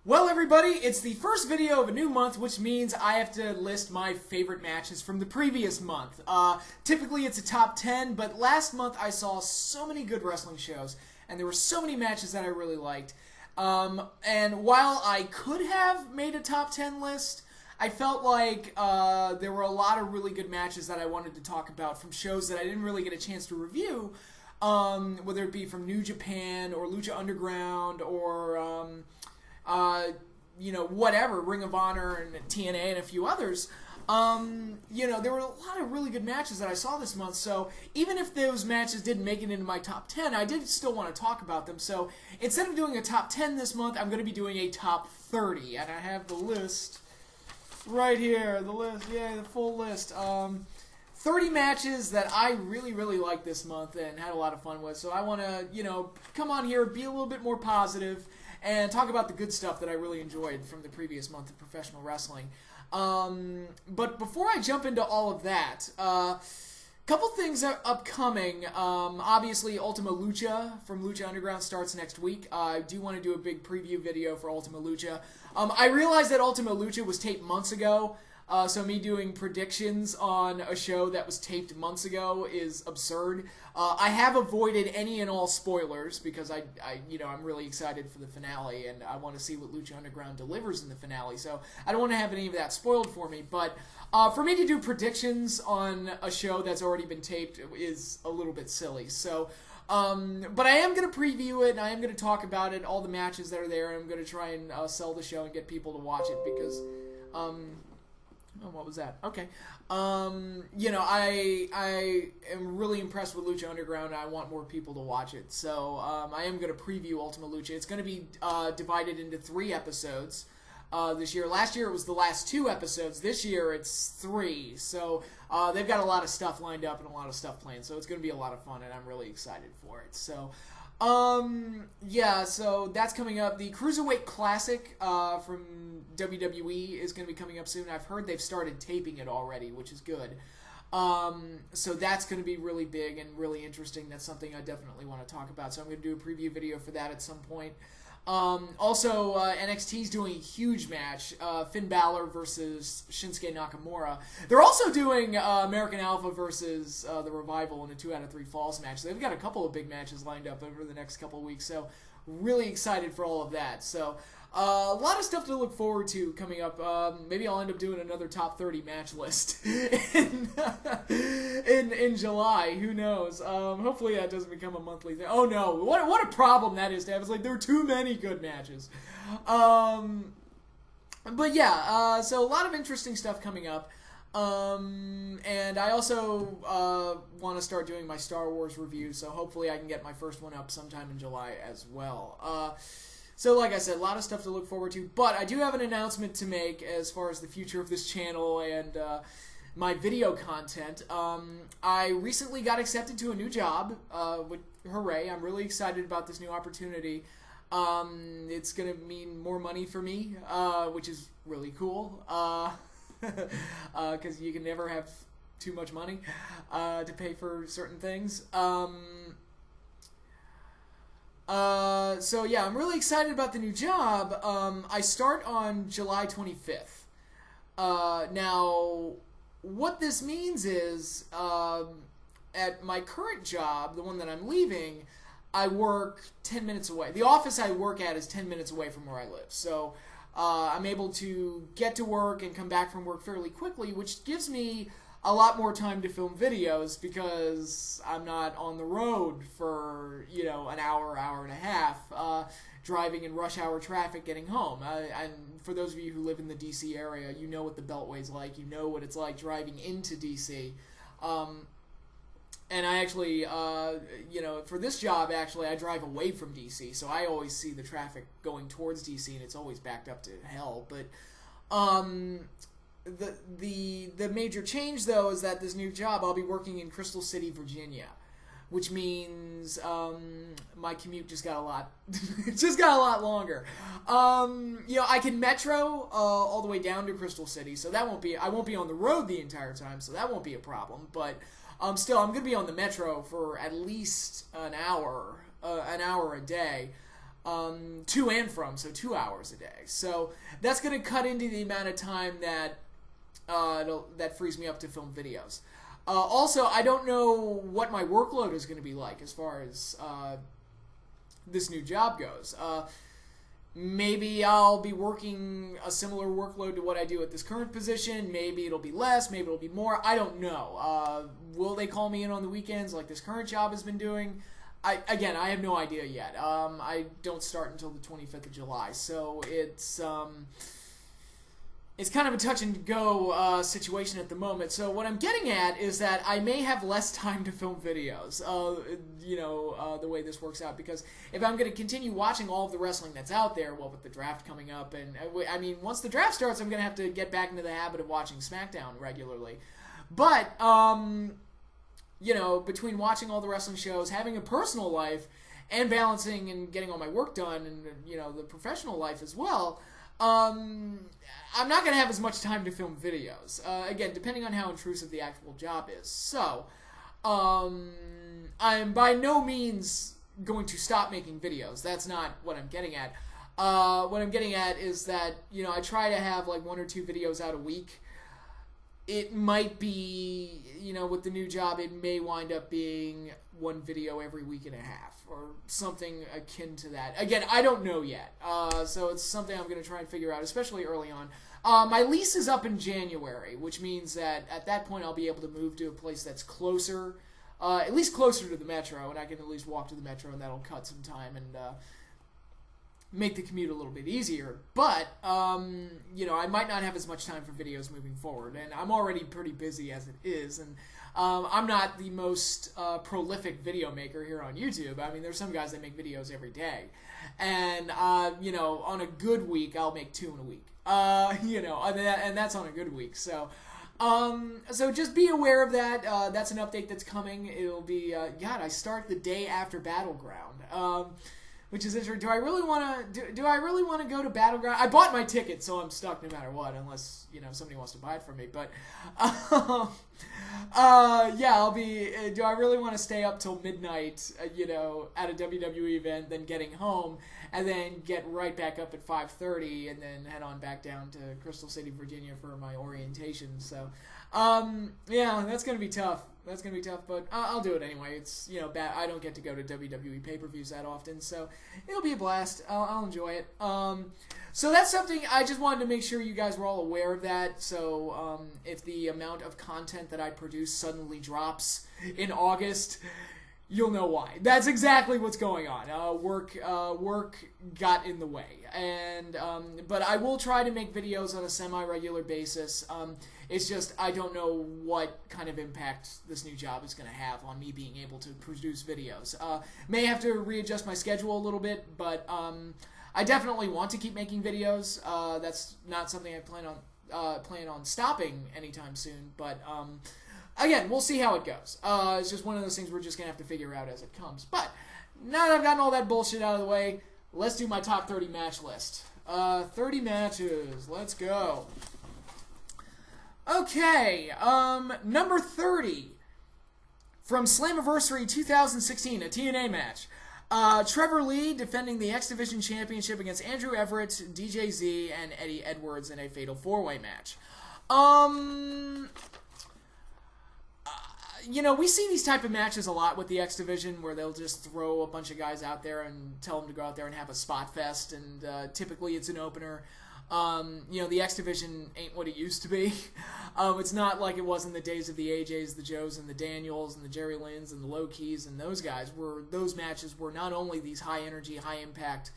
Well, everybody, it's the first video of a new month, which means I have to list my favorite matches from the previous month. Typically, it's a top 10, but last month I saw so many good wrestling shows, and there were so many matches that I really liked. And while I could have made a top 10 list, I felt like there were a lot of really good matches that I wanted to talk about from shows that I didn't really get a chance to review, whether it be from New Japan or Lucha Underground or whatever, Ring of Honor and TNA and a few others. There were a lot of really good matches that I saw this month, so even if those matches didn't make it into my top 10, I did still want to talk about them. So instead of doing a top 10 this month, I'm going to be doing a top 30, and I have the list right here, the full list. 30 matches that I really, really liked this month and had a lot of fun with, so I want to, come on here, be a little bit more positive, and talk about the good stuff that I really enjoyed from the previous month of professional wrestling. But before I jump into all of that, couple things are upcoming. Obviously, Ultima Lucha from Lucha Underground starts next week. I do want to do a big preview video for Ultima Lucha. I realized that Ultima Lucha was taped months ago, so me doing predictions on a show that was taped months ago is absurd. I have avoided any and all spoilers because I'm really excited for the finale and I want to see what Lucha Underground delivers in the finale. So I don't want to have any of that spoiled for me. But for me to do predictions on a show that's already been taped is a little bit silly. So, but I am going to preview it and I am going to talk about it, all the matches that are there. And I'm going to try and sell the show and get people to watch it because. Oh, what was that? Okay. I am really impressed with Lucha Underground, and I want more people to watch it. So, I am going to preview Ultima Lucha. It's going to be divided into 3 episodes this year. Last year it was the last 2 episodes. This year it's 3. So, they've got a lot of stuff lined up and a lot of stuff planned. So, it's going to be a lot of fun, and I'm really excited for it. So, so that's coming up. The Cruiserweight Classic from WWE is going to be coming up soon. I've heard they've started taping it already, which is good. So that's going to be really big and really interesting. That's something I definitely want to talk about. So I'm going to do a preview video for that at some point. Also, NXT's doing a huge match, Finn Balor versus Shinsuke Nakamura. They're also doing American Alpha versus The Revival in a 2 out of 3 Falls match. They've got a couple of big matches lined up over the next couple of weeks, so really excited for all of that. So, a lot of stuff to look forward to coming up. Maybe I'll end up doing another top 30 match list in July. Who knows? Hopefully that doesn't become a monthly thing. Oh no, what a problem that is to have. It's like there are too many good matches. But yeah, so a lot of interesting stuff coming up. And I also want to start doing my Star Wars review, so hopefully I can get my first one up sometime in July as well. So like I said, a lot of stuff to look forward to, but I do have an announcement to make as far as the future of this channel and my video content. I recently got accepted to a new job, hooray, I'm really excited about this new opportunity. It's going to mean more money for me, which is really cool, because you can never have too much money to pay for certain things. So yeah, I'm really excited about the new job. I start on July 25th. Now, what this means is, at my current job, the one that I'm leaving, I work 10 minutes away. The office I work at is 10 minutes away from where I live. So, I'm able to get to work and come back from work fairly quickly, which gives me a lot more time to film videos because I'm not on the road for, an hour, hour and a half, driving in rush hour traffic getting home. And for those of you who live in the D.C. area, you know what the Beltway's like. You know what it's like driving into D.C. And I actually, for this job, actually, I drive away from D.C., so I always see the traffic going towards D.C., and it's always backed up to hell. But the major change, though, is that this new job, I'll be working in Crystal City, Virginia, which means my commute just got a lot, longer. I can metro all the way down to Crystal City, so I won't be on the road the entire time, so that won't be a problem. But still, I'm going to be on the metro for at least an hour a day. to and from, so 2 hours a day. So that's going to cut into the amount of time that that frees me up to film videos. Also, I don't know what my workload is going to be like as far as this new job goes. Maybe I'll be working a similar workload to what I do at this current position. Maybe it'll be less. Maybe it'll be more. I don't know. Will they call me in on the weekends like this current job has been doing? I have no idea yet. I don't start until the 25th of July, so it's kind of a touch and go situation at the moment. So what I'm getting at is that I may have less time to film videos, the way this works out. Because if I'm going to continue watching all of the wrestling that's out there, well, with the draft coming up, and I mean, once the draft starts, I'm going to have to get back into the habit of watching SmackDown regularly. But, between watching all the wrestling shows, having a personal life, and balancing and getting all my work done, and, the professional life as well, I'm not going to have as much time to film videos. Again, depending on how intrusive the actual job is. So, I'm by no means going to stop making videos. That's not what I'm getting at. What I'm getting at is that, I try to have like 1 or 2 videos out a week. It might be, with the new job, it may wind up being 1 video every week and a half, or something akin to that. Again, I don't know yet, so it's something I'm going to try and figure out, especially early on. My lease is up in January, which means that at that point I'll be able to move to a place that's closer, at least closer to the metro, and I can at least walk to the metro, and that'll cut some time and make the commute a little bit easier. But, I might not have as much time for videos moving forward, and I'm already pretty busy as it is, and I'm not the most prolific video maker here on YouTube. I mean, there's some guys that make videos every day, and, on a good week, I'll make 2 in a week, and that's on a good week, so... So just be aware of that. That's an update that's coming. It'll be, I start the day after Battleground. Which is interesting. Do I really want to go to Battleground? I bought my ticket, so I'm stuck no matter what, unless, somebody wants to buy it from me. But, I'll be, do I really want to stay up till midnight, at a WWE event, then getting home, and then get right back up at 5:30, and then head on back down to Crystal City, Virginia for my orientation. So, that's going to be tough. That's going to be tough, but I'll do it anyway. It's, I don't get to go to WWE pay-per-views that often, so it'll be a blast. I'll enjoy it. So that's something I just wanted to make sure you guys were all aware of that. So if the amount of content that I produce suddenly drops in August, you'll know why. That's exactly what's going on. Work got in the way, and but I will try to make videos on a semi-regular basis. It's just I don't know what kind of impact this new job is going to have on me being able to produce videos. May have to readjust my schedule a little bit, but I definitely want to keep making videos. That's not something I plan on stopping anytime soon, but. Again, we'll see how it goes. It's just one of those things we're just going to have to figure out as it comes. But, now that I've gotten all that bullshit out of the way, let's do my top 30 match list. 30 matches. Let's go. Okay, number 30. From Slammiversary 2016, a TNA match. Trevor Lee defending the X Division Championship against Andrew Everett, DJZ, and Eddie Edwards in a Fatal 4-Way match. We see these type of matches a lot with the X Division where they'll just throw a bunch of guys out there and tell them to go out there and have a spot fest, and typically it's an opener. The X Division ain't what it used to be. It's not like it was in the days of the AJs, the Joes, and the Daniels, and the Jerry Lynn's, and the Low Keys, and those guys. Those matches were not only these high energy, high impact,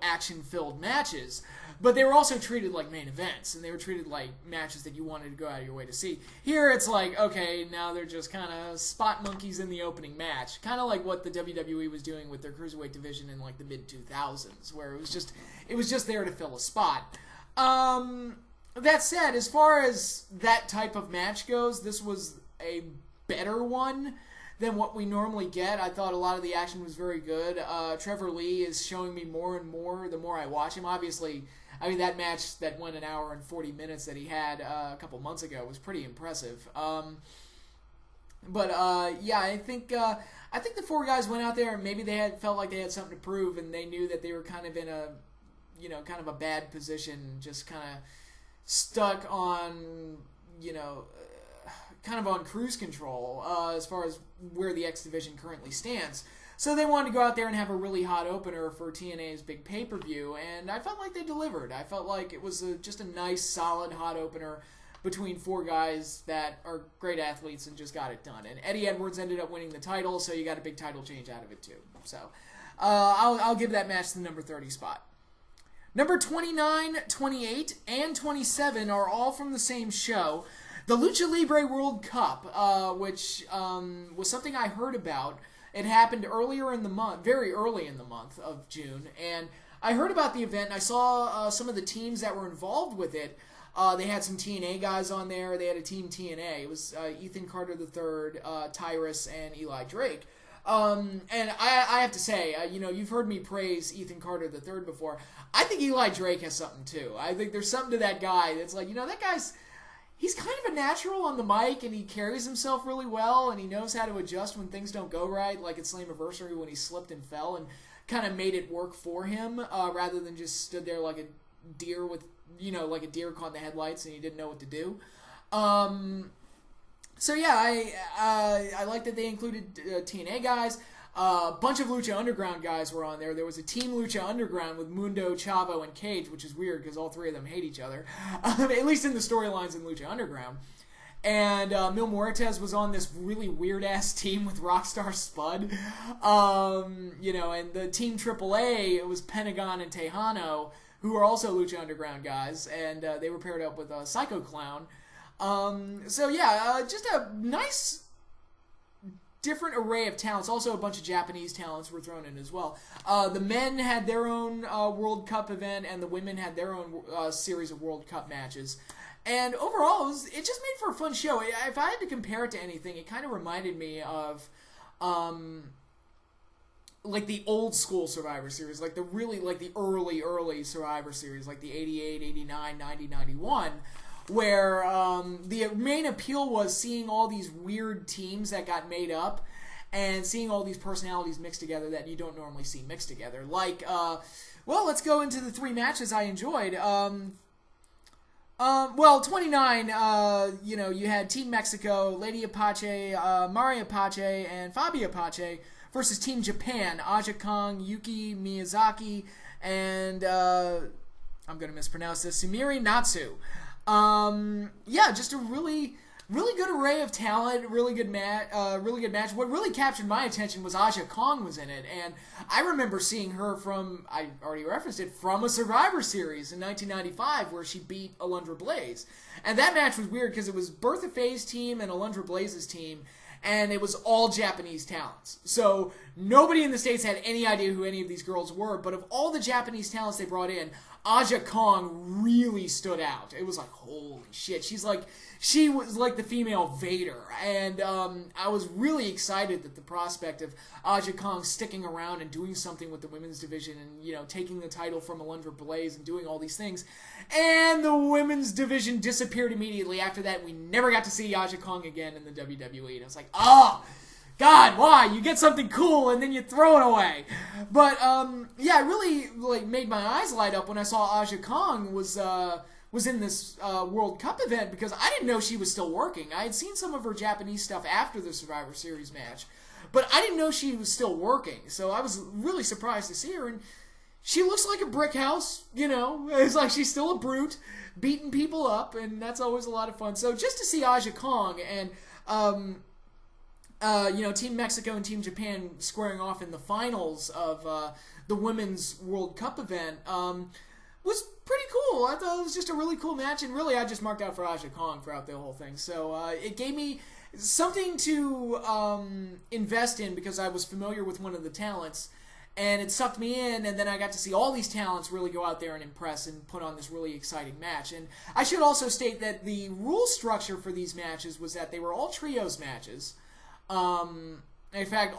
action-filled matches, but they were also treated like main events, and they were treated like matches that you wanted to go out of your way to see. Here, it's like, okay, now they're just kind of spot monkeys in the opening match, kind of like what the WWE was doing with their Cruiserweight division in, like, the mid-2000s, where it was just there to fill a spot. That said, as far as that type of match goes, this was a better one than what we normally get. I thought a lot of the action was very good. Trevor Lee is showing me more and more the more I watch him. Obviously, that match that went an hour and 40 minutes that he had a couple months ago was pretty impressive. I think I think the 4 guys went out there and maybe they felt like they had something to prove, and they knew that they were kind of in a, kind of a bad position, just kind of stuck on, kind of on cruise control as far as where the X Division currently stands. So they wanted to go out there and have a really hot opener for TNA's big pay-per-view, and I felt like they delivered. I felt like it was just a nice, solid, hot opener between 4 guys that are great athletes and just got it done. And Eddie Edwards ended up winning the title, so you got a big title change out of it too. So I'll give that match the number 30 spot. Number 29, 28, and 27 are all from the same show. The Lucha Libre World Cup, which was something I heard about. It happened earlier in the month, very early in the month of June, and I heard about the event, and I saw some of the teams that were involved with it. They had some TNA guys on there. They had a team TNA. It was Ethan Carter III, Tyrus, and Eli Drake. And I have to say, you've heard me praise Ethan Carter III before. I think Eli Drake has something too. I think there's something to that guy that's like, that guy's... He's kind of a natural on the mic, and he carries himself really well, and he knows how to adjust when things don't go right, like at Slammiversary when he slipped and fell and kind of made it work for him, rather than just stood there like a deer with, like a deer caught in the headlights and he didn't know what to do. So yeah, I like that they included TNA guys. A bunch of Lucha Underground guys were on there. There was a Team Lucha Underground with Mundo, Chavo, and Cage, which is weird because all 3 of them hate each other, at least in the storylines in Lucha Underground. And Mil Muertes was on this really weird-ass team with Rockstar Spud. And the Team AAA, it was Pentagon and Tejano, who are also Lucha Underground guys, and they were paired up with Psycho Clown. So yeah, just a nice... different array of talents. Also, a bunch of Japanese talents were thrown in as well. The men had their own World Cup event, and the women had their own series of World Cup matches. And overall, it just made for a fun show. If I had to compare it to anything, it kind of reminded me of like the old school Survivor Series, like the early Survivor Series, like the 88, 89, 90, 91. Where the main appeal was seeing all these weird teams that got made up and seeing all these personalities mixed together that you don't normally see mixed together. Like, let's go into the 3 matches I enjoyed. 29, you had Team Mexico, Lady Apache, Mari Apache, and Fabi Apache versus Team Japan, Aja Kong, Yuki Miyazaki, and, I'm going to mispronounce this, Sumire Natsu. Just a really good array of talent, really good match. What really captured my attention was Aja Kong was in it, and I remember seeing her I already referenced it, from a Survivor Series in 1995 where she beat Alundra Blaze. And that match was weird because it was Bertha Faye's team and Alundra Blaze's team, and it was all Japanese talents. So nobody in the States had any idea who any of these girls were, but of all the Japanese talents they brought in, Aja Kong really stood out. It was like, holy shit. She was like the female Vader. And I was really excited that the prospect of Aja Kong sticking around and doing something with the women's division and, taking the title from Alundra Blaze and doing all these things. And the women's division disappeared immediately after that. We never got to see Aja Kong again in the WWE. And I was like, God, why? You get something cool and then you throw it away. But it really made my eyes light up when I saw Aja Kong was in this World Cup event, because I didn't know she was still working. I had seen some of her Japanese stuff after the Survivor Series match, but I didn't know she was still working. So I was really surprised to see her, and she looks like a brick house. It's like she's still a brute, beating people up, and that's always a lot of fun. So just to see Aja Kong and Team Mexico and Team Japan squaring off in the finals of the Women's World Cup event was pretty cool. I thought it was just a really cool match, and really I just marked out for Aja Kong throughout the whole thing. So it gave me something to invest in because I was familiar with one of the talents, and it sucked me in, and then I got to see all these talents really go out there and impress and put on this really exciting match. And I should also state that the rule structure for these matches was that they were all trios matches. In fact,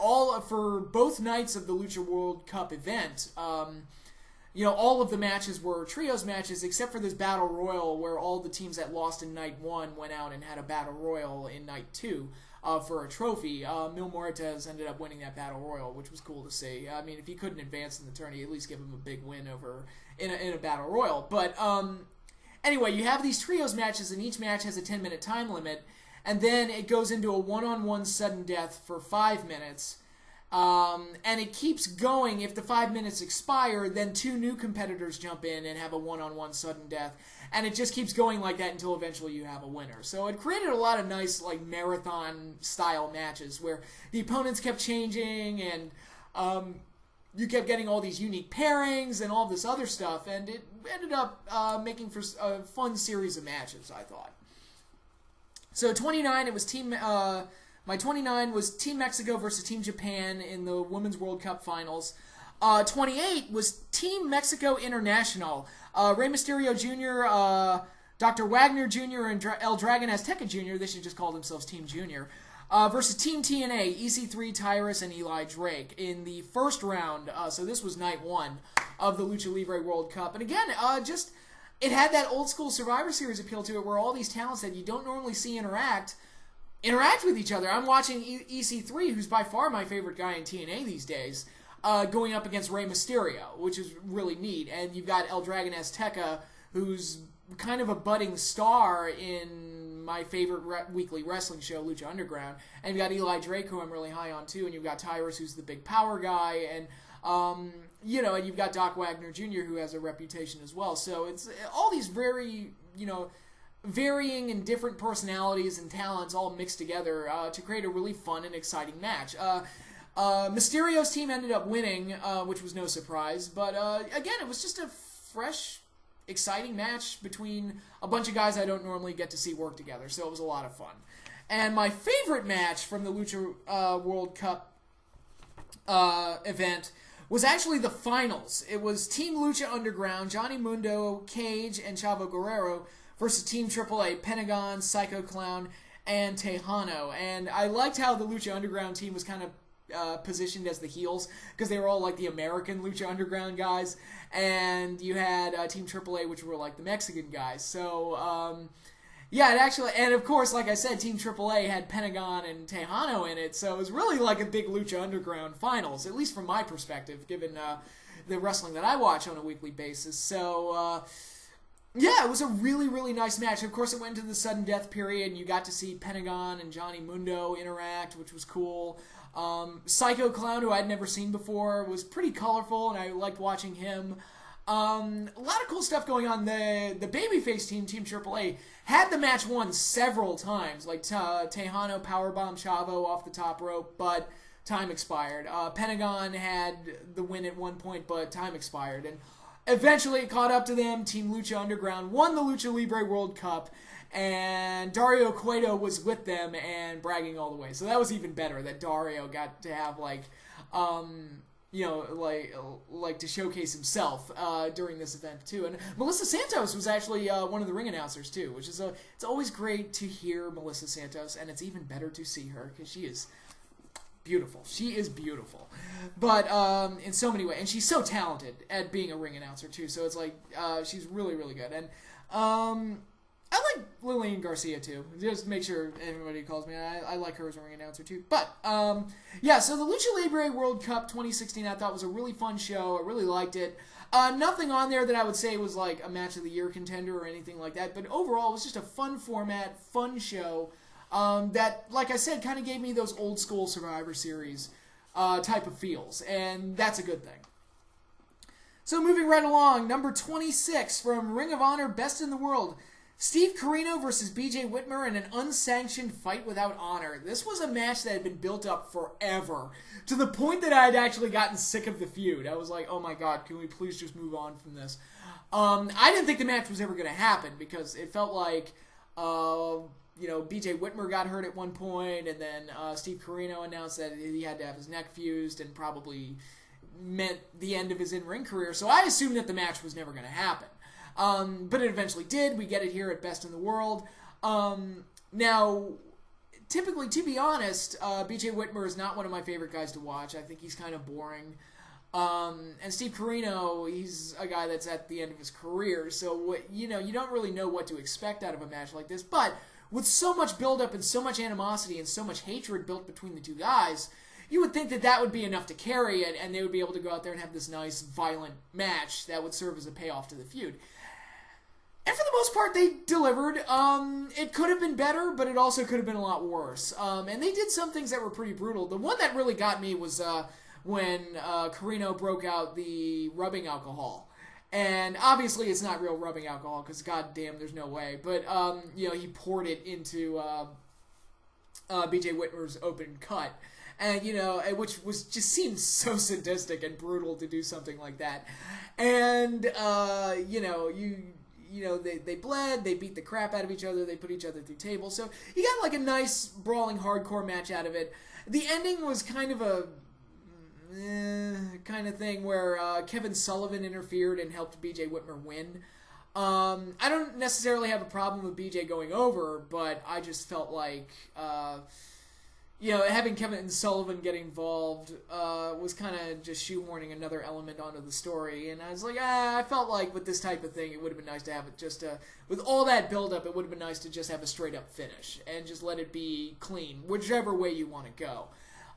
for both nights of the Lucha World Cup event, all of the matches were trios matches except for this Battle Royal where all the teams that lost in Night 1 went out and had a Battle Royal in Night 2. for a trophy. Mil Muertes ended up winning that Battle Royal, which was cool to see. I mean, if he couldn't advance in the tourney, at least give him a big win over in a Battle Royal. But anyway, you have these trios matches, and each match has a 10-minute time limit, and then it goes into a one-on-one sudden death for 5 minutes. And it keeps going. If the 5 minutes expire, then 2 new competitors jump in and have a one-on-one sudden death. And it just keeps going like that until eventually you have a winner. So it created a lot of nice, like, marathon-style matches where the opponents kept changing and you kept getting all these unique pairings and all this other stuff. And it ended up making for a fun series of matches, I thought. So 29, it was my 29 was Team Mexico versus Team Japan in the Women's World Cup Finals. 28 was Team Mexico International. Rey Mysterio Jr., Dr. Wagner Jr., and El Dragon Azteca Jr., they should just call themselves Team Junior, versus Team TNA, EC3, Tyrus, and Eli Drake in the first round. So this was night 1 of the Lucha Libre World Cup. And again, it had that old school Survivor Series appeal to it where all these talents that you don't normally see interact with each other. I'm watching EC3, who's by far my favorite guy in TNA these days, going up against Rey Mysterio, which is really neat. And you've got El Dragon Azteca, who's kind of a budding star in my favorite weekly wrestling show, Lucha Underground. And you've got Eli Drake, who I'm really high on too. And you've got Tyrus, who's the big power guy. And, and you've got Doc Wagner Jr., who has a reputation as well. So it's all these very, varying and different personalities and talents all mixed together to create a really fun and exciting match. Mysterio's team ended up winning, which was no surprise, but again, it was just a fresh, exciting match between a bunch of guys I don't normally get to see work together, so it was a lot of fun. And my favorite match from the Lucha World Cup event was actually the finals. It was Team Lucha Underground, Johnny Mundo, Cage, and Chavo Guerrero versus Team AAA, Pentagon, Psycho Clown, and Tejano. And I liked how the Lucha Underground team was kind of positioned as the heels, because they were all like the American Lucha Underground guys, and you had Team AAA, which were like the Mexican guys. So, yeah, it actually, and of course, like I said, Team AAA had Pentagon and Tejano in it, so it was really like a big Lucha Underground finals, at least from my perspective, given the wrestling that I watch on a weekly basis. So, yeah, it was a really, really nice match. Of course, it went into the sudden death period, and you got to see Pentagon and Johnny Mundo interact, which was cool. Psycho Clown, who I'd never seen before, was pretty colorful, and I liked watching him. A lot of cool stuff going on. The babyface team, Team AAA, had the match won several times. Like Tejano powerbombed Chavo off the top rope, but time expired. Pentagon had the win at one point, but time expired. And eventually it caught up to them. Team Lucha Underground won the Lucha Libre World Cup, and Dario Cueto was with them and bragging all the way. So that was even better, that Dario got to have like to showcase himself during this event too. And Melissa Santos was actually one of the ring announcers too, which is it's always great to hear Melissa Santos, and it's even better to see her because she is beautiful. She is beautiful, but in so many ways, and she's so talented at being a ring announcer too. So it's like she's really, really good. And I like Lillian Garcia too. Just to make sure everybody calls me. I like her as a ring announcer too. But yeah, so the Lucha Libre World Cup 2016 I thought was a really fun show. I really liked it. Nothing on there that I would say was like a match of the year contender or anything like that. But overall, it was just a fun format, fun show. That, like I said, kind of gave me those old school Survivor Series type of feels, and that's a good thing. So moving right along, number 26 from Ring of Honor Best in the World, Steve Corino versus BJ Whitmer in an unsanctioned fight without honor. This was a match that had been built up forever, to the point that I had actually gotten sick of the feud. I was like, oh my god, can we please just move on from this? I didn't think the match was ever going to happen, because it felt like BJ Whitmer got hurt at one point, and then Steve Corino announced that he had to have his neck fused, and probably meant the end of his in-ring career. So I assumed that the match was never going to happen. But it eventually did. We get it here at Best in the World. Now, typically, to be honest, BJ Whitmer is not one of my favorite guys to watch. I think he's kind of boring. And Steve Corino, he's a guy that's at the end of his career. So, you don't really know what to expect out of a match like this. But with so much buildup and so much animosity and so much hatred built between the two guys, you would think that that would be enough to carry it, and they would be able to go out there and have this nice, violent match that would serve as a payoff to the feud. And for the most part, they delivered. It could have been better, but it also could have been a lot worse. And they did some things that were pretty brutal. The one that really got me was when Cuerno broke out the rubbing alcohol. And obviously it's not real rubbing alcohol, because goddamn, there's no way. But, he poured it into BJ Whitmer's open cut. And, which just seems so sadistic and brutal to do something like that. And, they bled, they beat the crap out of each other, they put each other through tables. So you got like a nice, brawling, hardcore match out of it. The ending was kind of a kind of thing where Kevin Sullivan interfered and helped BJ Whitmer win. I don't necessarily have a problem with BJ going over, but I just felt like... having Kevin Sullivan get involved was kind of just shoehorning another element onto the story. And I was like, I felt like with this type of thing, it would have been nice to have it just, with all that build-up, it would have been nice to just have a straight-up finish and just let it be clean, whichever way you want to go.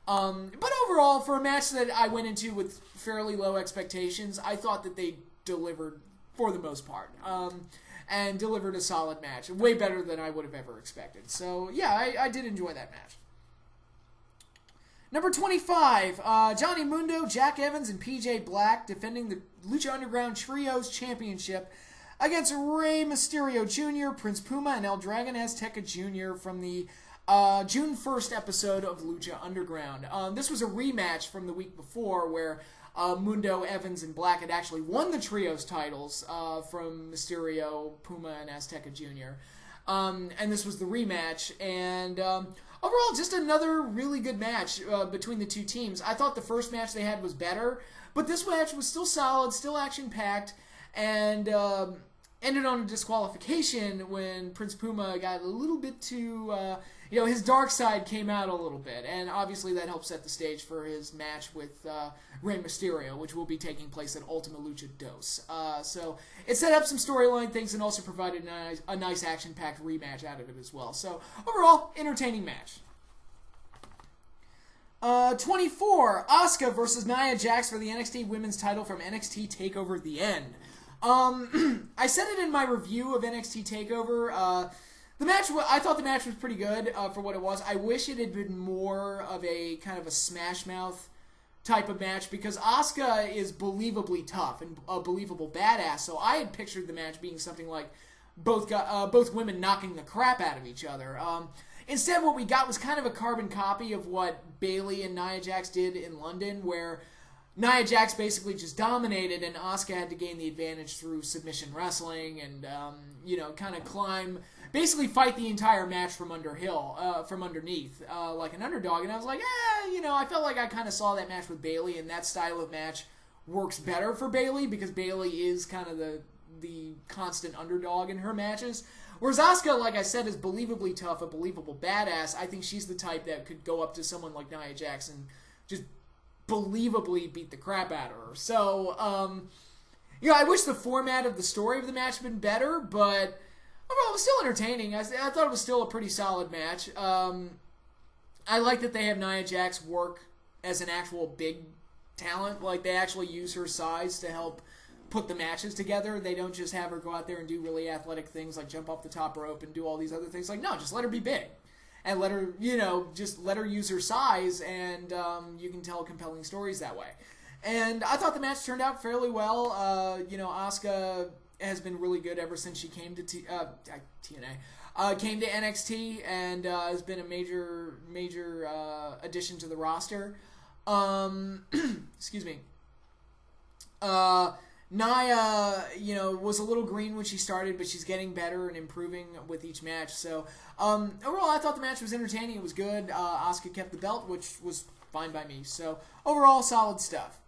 But overall, for a match that I went into with fairly low expectations, I thought that they delivered for the most part. And delivered a solid match, way better than I would have ever expected. So, yeah, I did enjoy that match. Number 25, Johnny Mundo, Jack Evans, and PJ Black defending the Lucha Underground Trios Championship against Rey Mysterio Jr., Prince Puma, and El Dragon Azteca Jr. from the June 1st episode of Lucha Underground. This was a rematch from the week before where Mundo, Evans, and Black had actually won the Trios titles from Mysterio, Puma, and Azteca Jr. And this was the rematch, and... overall, just another really good match between the two teams. I thought the first match they had was better, but this match was still solid, still action-packed, and ended on a disqualification when Prince Puma got a little bit too... his dark side came out a little bit, and obviously that helped set the stage for his match with Rey Mysterio, which will be taking place at Ultima Lucha Dos. So it set up some storyline things and also provided a nice action-packed rematch out of it as well. So overall, entertaining match. 24, Asuka versus Nia Jax for the NXT Women's title from NXT TakeOver The End. I said it in my review of NXT TakeOver. I thought the match was pretty good for what it was. I wish it had been more of a kind of a Smash Mouth type of match because Asuka is believably tough and a believable badass. So I had pictured the match being something like both women knocking the crap out of each other. Instead, what we got was kind of a carbon copy of what Bayley and Nia Jax did in London, where Nia Jax basically just dominated, and Asuka had to gain the advantage through submission wrestling and kind of basically fight the entire match from underneath, like an underdog. And I was like, I felt like I kind of saw that match with Bayley, and that style of match works better for Bayley because Bayley is kind of the constant underdog in her matches. Whereas Asuka, like I said, is believably tough, a believable badass. I think she's the type that could go up to someone like Nia Jax and just believably beat the crap out of her. So, I wish the format of the story of the match had been better, but overall, it was still entertaining. I thought it was still a pretty solid match. I like that they have Nia Jax work as an actual big talent. Like, they actually use her size to help put the matches together. They don't just have her go out there and do really athletic things like jump off the top rope and do all these other things. Like, no, just let her be big. And let her, just let her use her size, and you can tell compelling stories that way. And I thought the match turned out fairly well. Asuka has been really good ever since she came to TNA. Came to NXT and has been a major addition to the roster. Excuse me. Nia, was a little green when she started, but she's getting better and improving with each match. So, overall, I thought the match was entertaining. It was good. Asuka kept the belt, which was fine by me. So, overall, solid stuff.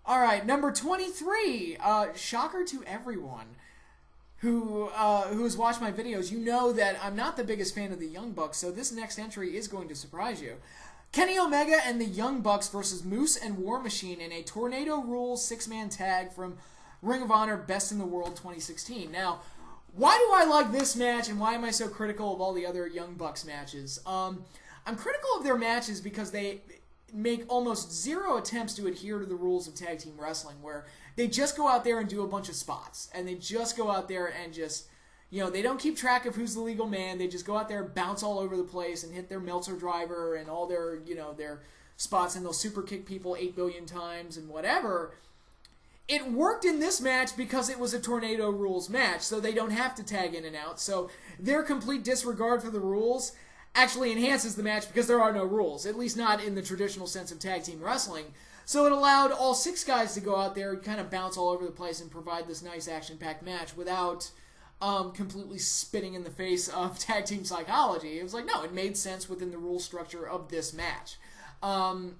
All right, number 23. Shocker to everyone who has watched my videos. You know that I'm not the biggest fan of the Young Bucks, so this next entry is going to surprise you. Kenny Omega and the Young Bucks versus Moose and War Machine in a Tornado Rules 6-man tag from Ring of Honor Best in the World 2016. Now, why do I like this match, and why am I so critical of all the other Young Bucks matches? I'm critical of their matches because they make almost zero attempts to adhere to the rules of tag team wrestling, where they just go out there and do a bunch of spots, and they just go out there and just, they don't keep track of who's the legal man. They just go out there and bounce all over the place and hit their Meltzer driver and all their, their spots, and they'll super kick people 8 billion times and whatever. It worked in this match because it was a Tornado Rules match, so they don't have to tag in and out. So their complete disregard for the rules actually enhances the match because there are no rules, at least not in the traditional sense of tag team wrestling. So it allowed all 6 guys to go out there and kind of bounce all over the place and provide this nice action-packed match without completely spitting in the face of tag team psychology. It was like, no, it made sense within the rule structure of this match. And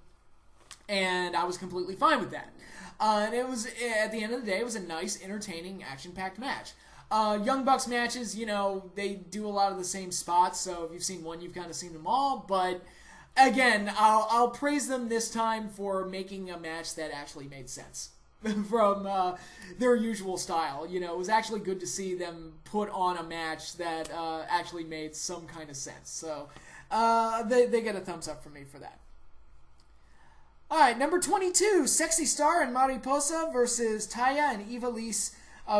I was completely fine with that. And it was, at the end of the day, it was a nice, entertaining, action-packed match. Young Bucks matches, they do a lot of the same spots, so if you've seen one, you've kind of seen them all, but again, I'll praise them this time for making a match that actually made sense from their usual style. It was actually good to see them put on a match that actually made some kind of sense, so they get a thumbs up from me for that. Alright, number 22, Sexy Star and Mariposa versus Taya and Ivelisse,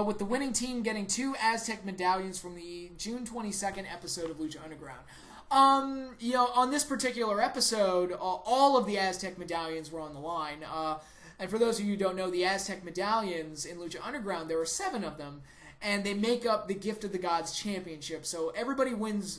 with the winning team getting 2 Aztec medallions from the June 22nd episode of Lucha Underground. On this particular episode, all of the Aztec medallions were on the line. And for those of you who don't know, the Aztec medallions in Lucha Underground, there are 7 of them, and they make up the Gift of the Gods Championship. So everybody wins,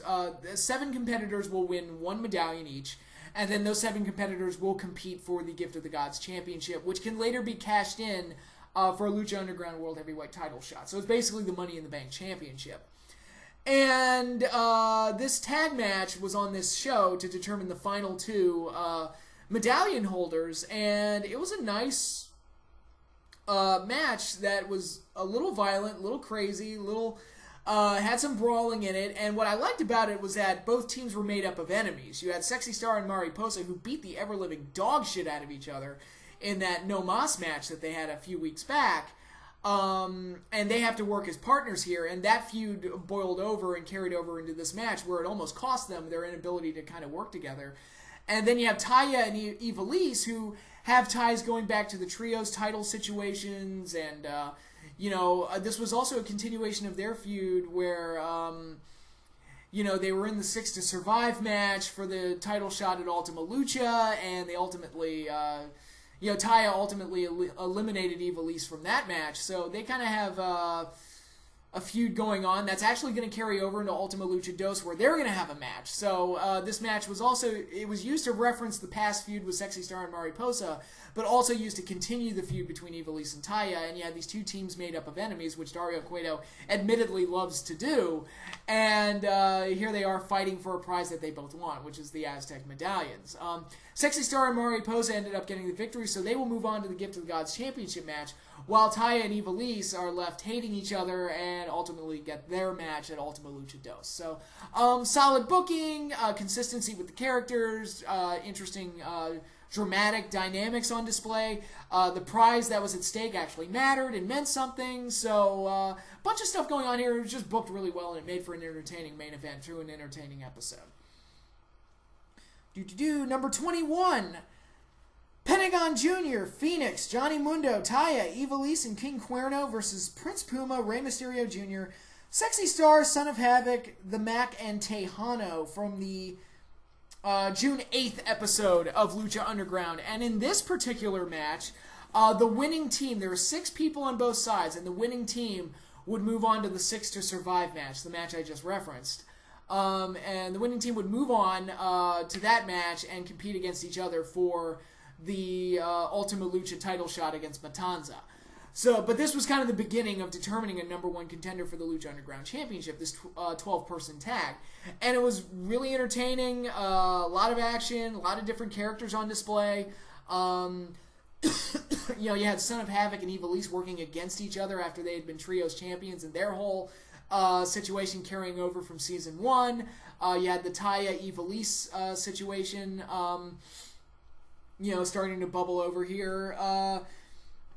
7 competitors will win 1 medallion each. And then those 7 competitors will compete for the Gift of the Gods Championship, which can later be cashed in for a Lucha Underground World Heavyweight title shot. So it's basically the Money in the Bank Championship. And this tag match was on this show to determine the final 2 medallion holders, and it was a nice match that was a little violent, a little crazy, had some brawling in it, and what I liked about it was that both teams were made up of enemies. You had Sexy Star and Mariposa, who beat the ever-living dog shit out of each other in that No Mas match that they had a few weeks back, and they have to work as partners here, and that feud boiled over and carried over into this match, where it almost cost them their inability to kind of work together. And then you have Taya and Ivelisse, who have ties going back to the trios title situations, and this was also a continuation of their feud where, they were in the 6 to Survive match for the title shot at Ultima Lucha, and they ultimately, Taya ultimately eliminated Ivelisse from that match. So they kind of have a feud going on that's actually going to carry over into Ultima Lucha Dos, where they're going to have a match. So this match was it was used to reference the past feud with Sexy Star and Mariposa, but also used to continue the feud between Ivelisse and Taya, and you had these 2 teams made up of enemies, which Dario Cueto admittedly loves to do, and here they are fighting for a prize that they both want, which is the Aztec medallions. Sexy Star and Mariposa ended up getting the victory, so they will move on to the Gift of the Gods Championship match, while Taya and Ivelisse are left hating each other and ultimately get their match at Ultima Lucha Dos. So, solid booking, consistency with the characters, interesting dramatic dynamics on display. The prize that was at stake actually mattered and meant something, so a bunch of stuff going on here. It was just booked really well, and it made for an entertaining main event through an entertaining episode. Number 21. Pentagon Jr., Fenix, Johnny Mundo, Taya, Ivelisse, and King Cuerno versus Prince Puma, Rey Mysterio Jr., Sexy Star, Son of Havoc, The Mac, and Tejano from the June 8th episode of Lucha Underground. And in this particular match, the winning team, there were 6 people on both sides, and the winning team would move on to the 6 to Survive match, the match I just referenced. And the winning team would move on to that match and compete against each other for the Ultima Lucha title shot against Matanza. So, but this was kind of the beginning of determining a number 1 contender for the Lucha Underground Championship, this 12-person tag. And it was really entertaining, a lot of action, a lot of different characters on display. You had Son of Havoc and Ivelisse working against each other after they had been Trios champions, and their whole situation carrying over from Season 1. You had the Taya Ivelisse situation, starting to bubble over here.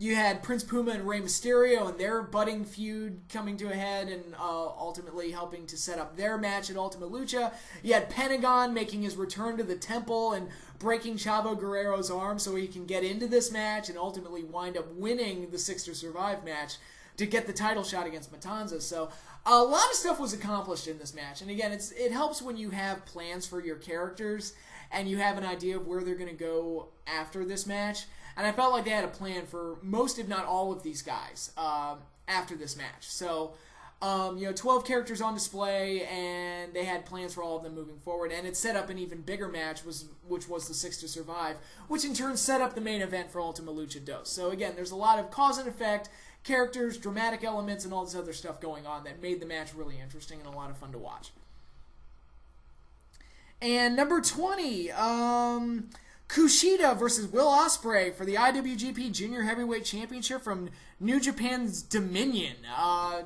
You had Prince Puma and Rey Mysterio and their budding feud coming to a head and ultimately helping to set up their match at Ultima Lucha. You had Pentagon making his return to the temple and breaking Chavo Guerrero's arm so he can get into this match and ultimately wind up winning the 6 to Survive match to get the title shot against Matanza. So a lot of stuff was accomplished in this match. And again, it helps when you have plans for your characters and you have an idea of where they're going to go after this match. And I felt like they had a plan for most, if not all, of these guys after this match. So, 12 characters on display, and they had plans for all of them moving forward. And it set up an even bigger match, which was the 6 to Survive, which in turn set up the main event for Ultima Lucha Dos. So again, there's a lot of cause and effect, characters, dramatic elements, and all this other stuff going on that made the match really interesting and a lot of fun to watch. And number 20, Kushida versus Will Ospreay for the IWGP Junior Heavyweight Championship from New Japan's Dominion.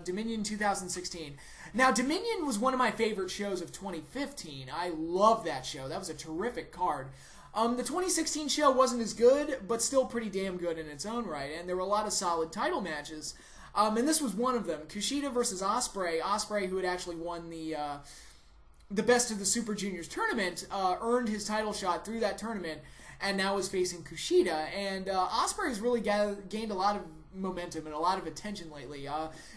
Dominion 2016. Now, Dominion was one of my favorite shows of 2015. I love that show. That was a terrific card. The 2016 show wasn't as good, but still pretty damn good in its own right, and there were a lot of solid title matches. And this was one of them. Kushida versus Ospreay. Ospreay, who had actually won the Best of the Super Juniors tournament, earned his title shot through that tournament, and now is facing Kushida. And Ospreay has really gained a lot of momentum and a lot of attention lately,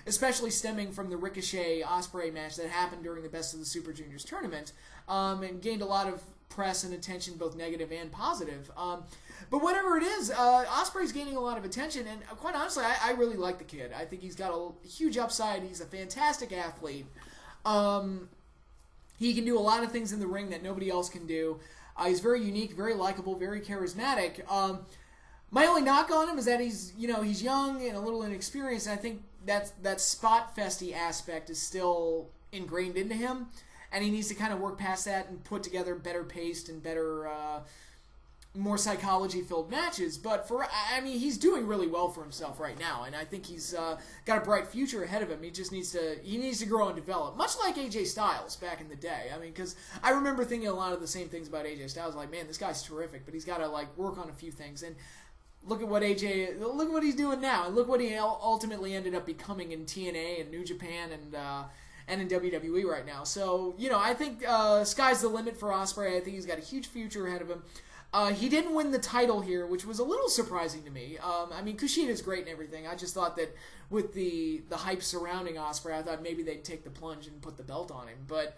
especially stemming from the Ricochet Ospreay match that happened during the Best of the Super Juniors tournament, and gained a lot of press and attention, both negative and positive. But whatever it is, Ospreay's gaining a lot of attention, and quite honestly, I really like the kid. I think he's got a huge upside. He's a fantastic athlete. He can do a lot of things in the ring that nobody else can do. He's very unique, very likable, very charismatic. My only knock on him is that he's young and a little inexperienced, and I think that spot festy aspect is still ingrained into him, and he needs to kind of work past that and put together better paced and better, more psychology-filled matches. But he's doing really well for himself right now, and I think he's got a bright future ahead of him. He just needs to grow and develop, much like AJ Styles back in the day. Because I remember thinking a lot of the same things about AJ Styles. Like, man, this guy's terrific, but he's got to work on a few things. And look at what he's doing now, and look what he ultimately ended up becoming in TNA and New Japan and in WWE right now. So I think sky's the limit for Ospreay. I think he's got a huge future ahead of him. He didn't win the title here, which was a little surprising to me. Kushida's great and everything. I just thought that with the hype surrounding Ospreay, I thought maybe they'd take the plunge and put the belt on him. But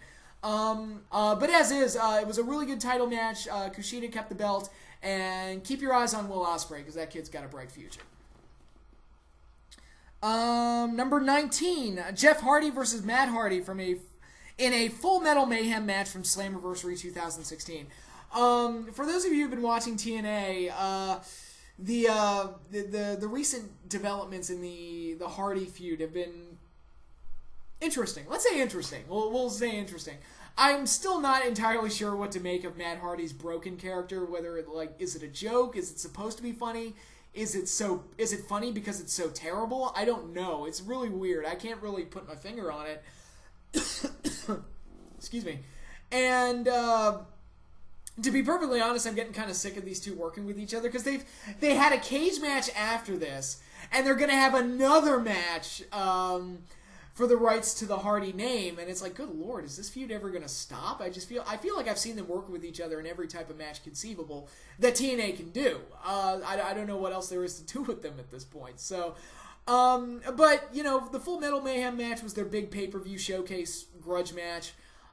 as is, it was a really good title match. Kushida kept the belt, and keep your eyes on Will Ospreay because that kid's got a bright future. Number 19, Jeff Hardy versus Matt Hardy in a Full Metal Mayhem match from Slammiversary 2016. For those of you who've been watching TNA, the recent developments in the Hardy feud have been interesting. Let's say interesting. We'll say interesting. I'm still not entirely sure what to make of Matt Hardy's broken character. Whether is it a joke? Is it supposed to be funny? Is it funny because it's so terrible? I don't know. It's really weird. I can't really put my finger on it. Excuse me. And to be perfectly honest, I'm getting kind of sick of these two working with each other because they had a cage match after this, and they're gonna have another match for the rights to the Hardy name, and it's like, good lord, is this feud ever gonna stop? I feel like I've seen them work with each other in every type of match conceivable that TNA can do. I don't know what else there is to do with them at this point. So, but the Full Metal Mayhem match was their big pay-per-view showcase grudge match.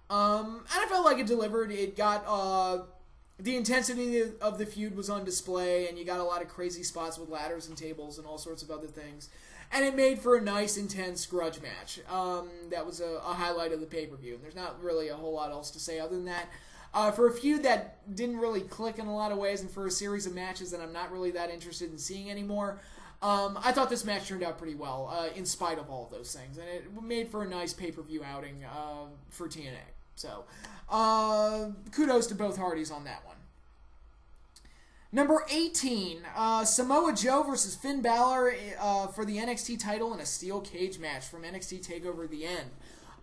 And I felt like it delivered. It got, the intensity of the feud was on display, and you got a lot of crazy spots with ladders and tables and all sorts of other things. And it made for a nice, intense grudge match. That was a highlight of the pay-per-view. And there's not really a whole lot else to say other than that. For a feud that didn't really click in a lot of ways, and for a series of matches that I'm not really that interested in seeing anymore, I thought this match turned out pretty well, in spite of all of those things. And it made for a nice pay-per-view outing for TNA. So, kudos to both Hardys on that one. Number 18, Samoa Joe versus Finn Balor for the NXT title in a steel cage match from NXT TakeOver The End.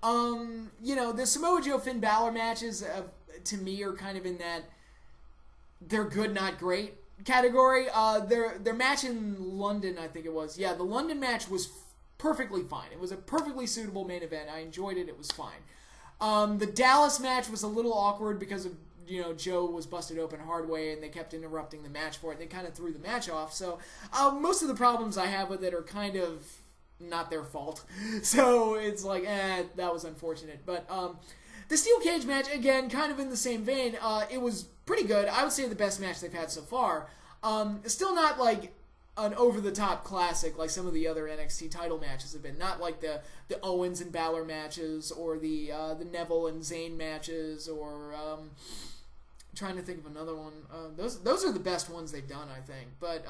The Samoa Joe Finn Balor matches, to me, are kind of in that they're good, not great category, their match in London, I think it was. Yeah, the London match was perfectly fine. It was a perfectly suitable main event. I enjoyed it. It was fine. The Dallas match was a little awkward because of, Joe was busted open hard way and they kept interrupting the match for it. They kind of threw the match off. So most of the problems I have with it are kind of not their fault. So it's like, that was unfortunate. But the steel cage match, again, kind of in the same vein, it was pretty good. I would say the best match they've had so far. Still not like an over-the-top classic like some of the other NXT title matches have been. Not like the Owens and Balor matches or the Neville and Zayn matches or trying to think of another one. Those are the best ones they've done, I think. But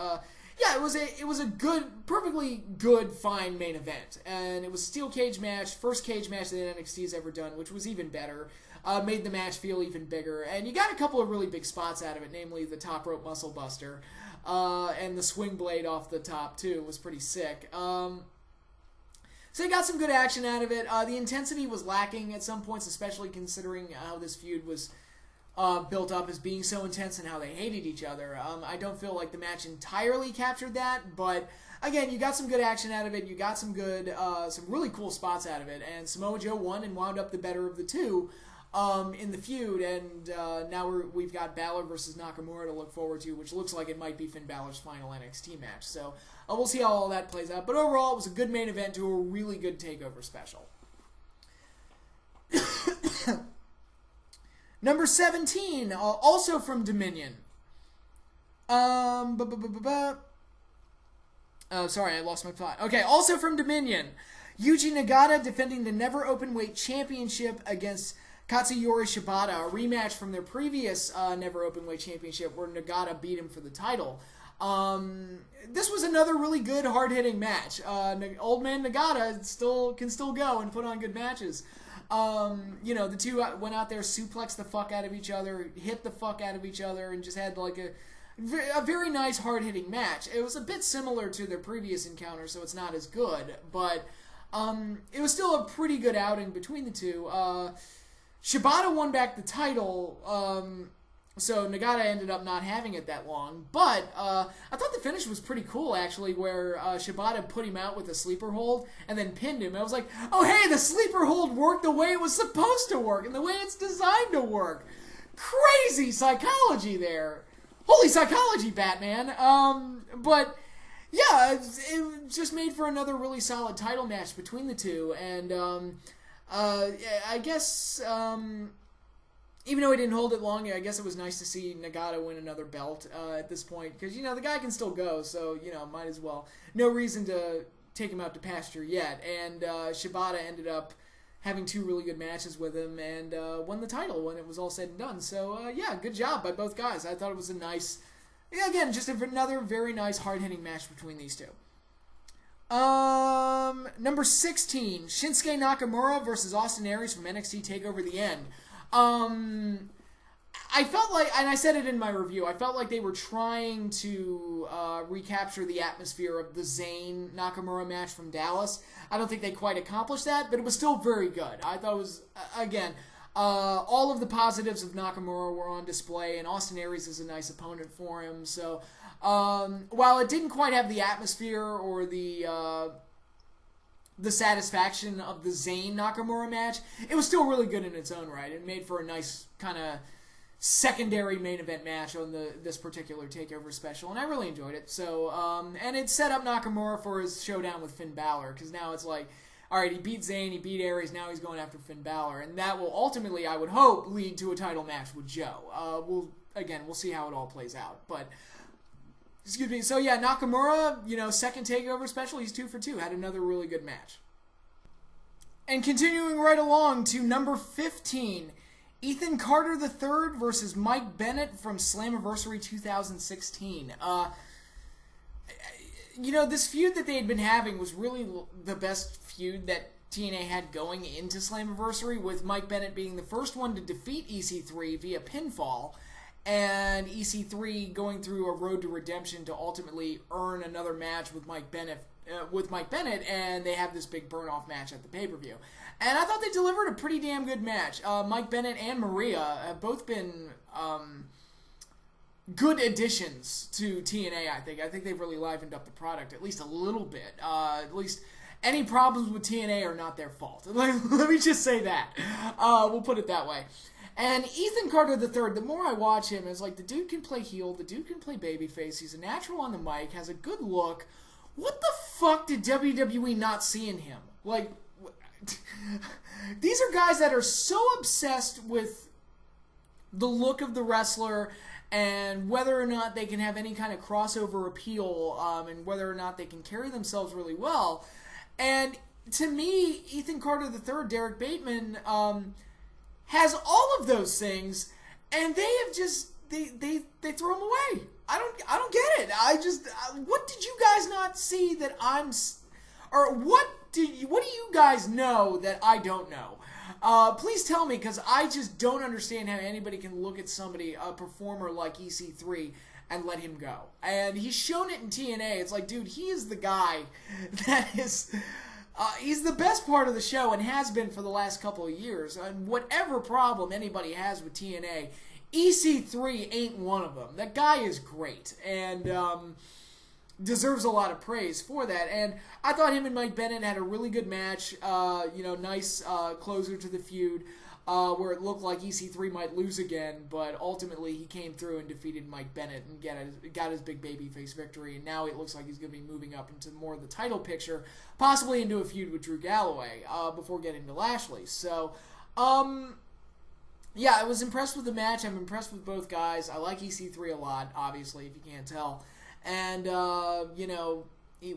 yeah, it was a good, perfectly good, fine main event, and it was a steel cage match, first cage match that NXT has ever done, which was even better. Made the match feel even bigger, and you got a couple of really big spots out of it, namely the top rope muscle buster. And the swing blade off the top, too, was pretty sick. So you got some good action out of it. The intensity was lacking at some points, especially considering how this feud was built up as being so intense and how they hated each other. I don't feel like the match entirely captured that, but again, you got some good action out of it. You got some good, some really cool spots out of it, and Samoa Joe won and wound up the better of the two. In the feud, and now we've got Balor versus Nakamura to look forward to, which looks like it might be Finn Balor's final NXT match. So we'll see how all that plays out. But overall, it was a good main event to a really good TakeOver special. Number 17, also from Dominion. Sorry, I lost my thought. Okay, also from Dominion. Yuji Nagata defending the Never Openweight Championship against Katsuyori Shibata, a rematch from their previous Never Openweight Championship where Nagata beat him for the title. This was another really good, hard-hitting match. Old man Nagata can still go and put on good matches. The two went out there, suplexed the fuck out of each other, hit the fuck out of each other, and just had like a very nice, hard-hitting match. It was a bit similar to their previous encounter, so it's not as good, but it was still a pretty good outing between the two. Shibata won back the title, so Nagata ended up not having it that long. But I thought the finish was pretty cool, actually, where Shibata put him out with a sleeper hold and then pinned him. I was like, oh, hey, the sleeper hold worked the way it was supposed to work and the way it's designed to work. Crazy psychology there. Holy psychology, Batman. But yeah, it just made for another really solid title match between the two, and I guess, even though he didn't hold it long, I guess it was nice to see Nagata win another belt at this point, because, the guy can still go, so, might as well. No reason to take him out to pasture yet, and Shibata ended up having two really good matches with him, and won the title when it was all said and done, so, yeah, good job by both guys. I thought it was a nice, again, just another very nice, hard-hitting match between these two. Number 16, Shinsuke Nakamura versus Austin Aries from NXT TakeOver The End. I felt like, and I said it in my review, I felt like they were trying to recapture the atmosphere of the Zayn Nakamura match from Dallas. I don't think they quite accomplished that, but it was still very good. I thought it was, again, all of the positives of Nakamura were on display, and Austin Aries is a nice opponent for him, so while it didn't quite have the atmosphere or the satisfaction of the Zayn Nakamura match, it was still really good in its own right. It made for a nice kind of secondary main event match on this particular TakeOver special, and I really enjoyed it. So, and it set up Nakamura for his showdown with Finn Balor, because now it's like, all right, he beat Zayn, he beat Aries, now he's going after Finn Balor, and that will ultimately, I would hope, lead to a title match with Joe. We'll see how it all plays out, but excuse me. So yeah, Nakamura, second TakeOver special, he's 2 for 2. Had another really good match. And continuing right along to number 15, Ethan Carter III versus Mike Bennett from Slammiversary 2016. This feud that they had been having was really the best feud that TNA had going into Slammiversary, with Mike Bennett being the first one to defeat EC3 via pinfall, and EC3 going through a road to redemption to ultimately earn another match with Mike Bennett, and they have this big burn-off match at the pay-per-view. And I thought they delivered a pretty damn good match. Mike Bennett and Maria have both been good additions to TNA, I think. I think they've really livened up the product at least a little bit. At least any problems with TNA are not their fault. Let me just say that. We'll put it that way. And Ethan Carter III, the more I watch him, is like, the dude can play heel, the dude can play babyface, he's a natural on the mic, has a good look. What the fuck did WWE not see in him? Like, these are guys that are so obsessed with the look of the wrestler and whether or not they can have any kind of crossover appeal, and whether or not they can carry themselves really well. And to me, Ethan Carter III, Derek Bateman, has all of those things, and they have just they throw him away. I don't get it. What did you guys not see that what do you guys know that I don't know? Please tell me, because I just don't understand how anybody can look at somebody, a performer like EC3, and let him go. And he's shown it in TNA. It's like, dude, he is the guy that is... he's the best part of the show and has been for the last couple of years. And whatever problem anybody has with TNA, EC3 ain't one of them. That guy is great and deserves a lot of praise for that. And I thought him and Mike Bennett had a really good match. Nice closer to the feud. Where it looked like EC3 might lose again, but ultimately he came through and defeated Mike Bennett and got his big babyface victory, and now it looks like he's going to be moving up into more of the title picture, possibly into a feud with Drew Galloway, before getting to Lashley. So, yeah, I was impressed with the match. I'm impressed with both guys. I like EC3 a lot, obviously, if you can't tell. And,